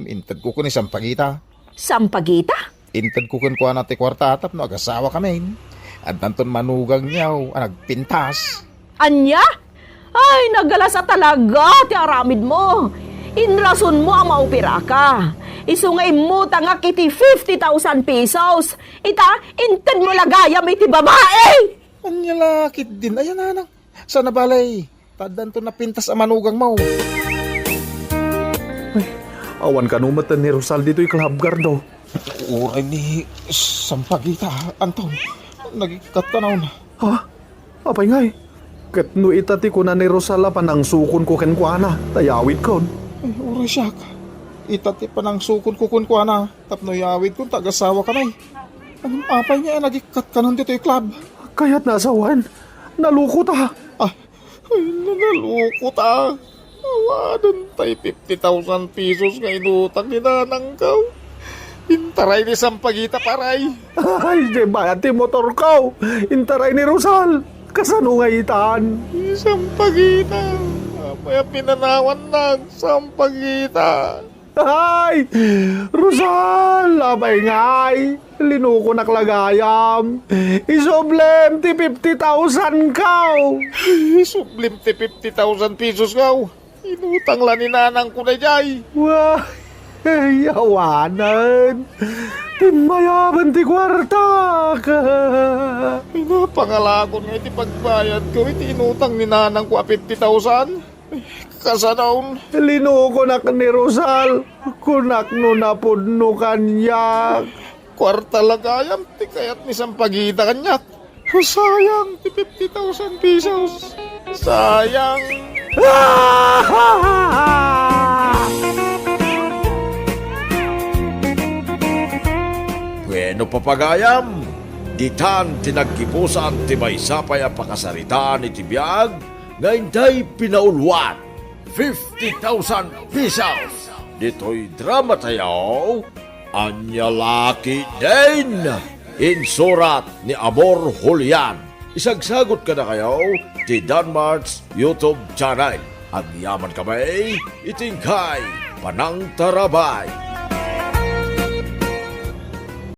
Intad ko kun isang pagita. Sampagita? Intad ko kun kuha natin kwarta, tapno agasawa kami. At nanton manugang niyaw, nagpintas. Anya? Ay, nagalasa talaga ti aramid mo. Inrason mo ang maopera ka. Isungay mo tanga kiti 50,000 pesos. Ita, intad mo lagayam iti babae. Anya lakit din, ayan nanang. Sana balay, tadan to napintas ang manugang mo. Awan ka numatan ni Rosal dito'y club, Gardo. Uray ni Sampagita, Anton. Nagikat ka na. Ha? Apay ngay. Kat no itati ko na ni Rosala panang sukon ko kenkwana. Tayawid kon. Ay, uray siya ka. Itati pa ng sukon ko kunkwana. Tapno yawid kung tagasawa ka na. Anong apay niya nagikat ka nun dito yung club? Kaya't nasawan. Nalukot ha. Ay, nalukot Awadan tayo 50,000 pesos nga inutang ni nanang kaw. Intaray ni Sampagita paray. Ay, di ba ti motor ko? Intaray ni Rosal. Kasano nga itaan? Sampagita. Maya pinanawan na Sampagita. Ay! Rosal! Abay ngay! Linuko naklagayam! Isoblem ti 50,000 kaw! Sublim ti 50,000 pesos kaw! Inutang la ni nanang ko na jay! Wah! Yawanan! Timayaban ti kwarta ka! Pinapangalagon nga iti pagbayad ko iti inutang ni nanang ko 50,000! Kasanaon. Linuko nak ni Rosal. Kunak no napudno kanyak. Kwarta lagayam, ti kayat ni Sampagita kanyak. Sayang, ti 50,000 pesos. Sayang. Bueno papagayam, ditan tinagkipusan ti may sapay ang pakasaritaan iti biyag, ngayon tayo pinaulwan 50,000 pesos. Dito'y drama tayo, Anyalaki din. Insurat ni Amor Julian. Isagsagot ka na kayo ti Danmar's YouTube channel. Ang yaman kamay, itingkay, panang tarabay.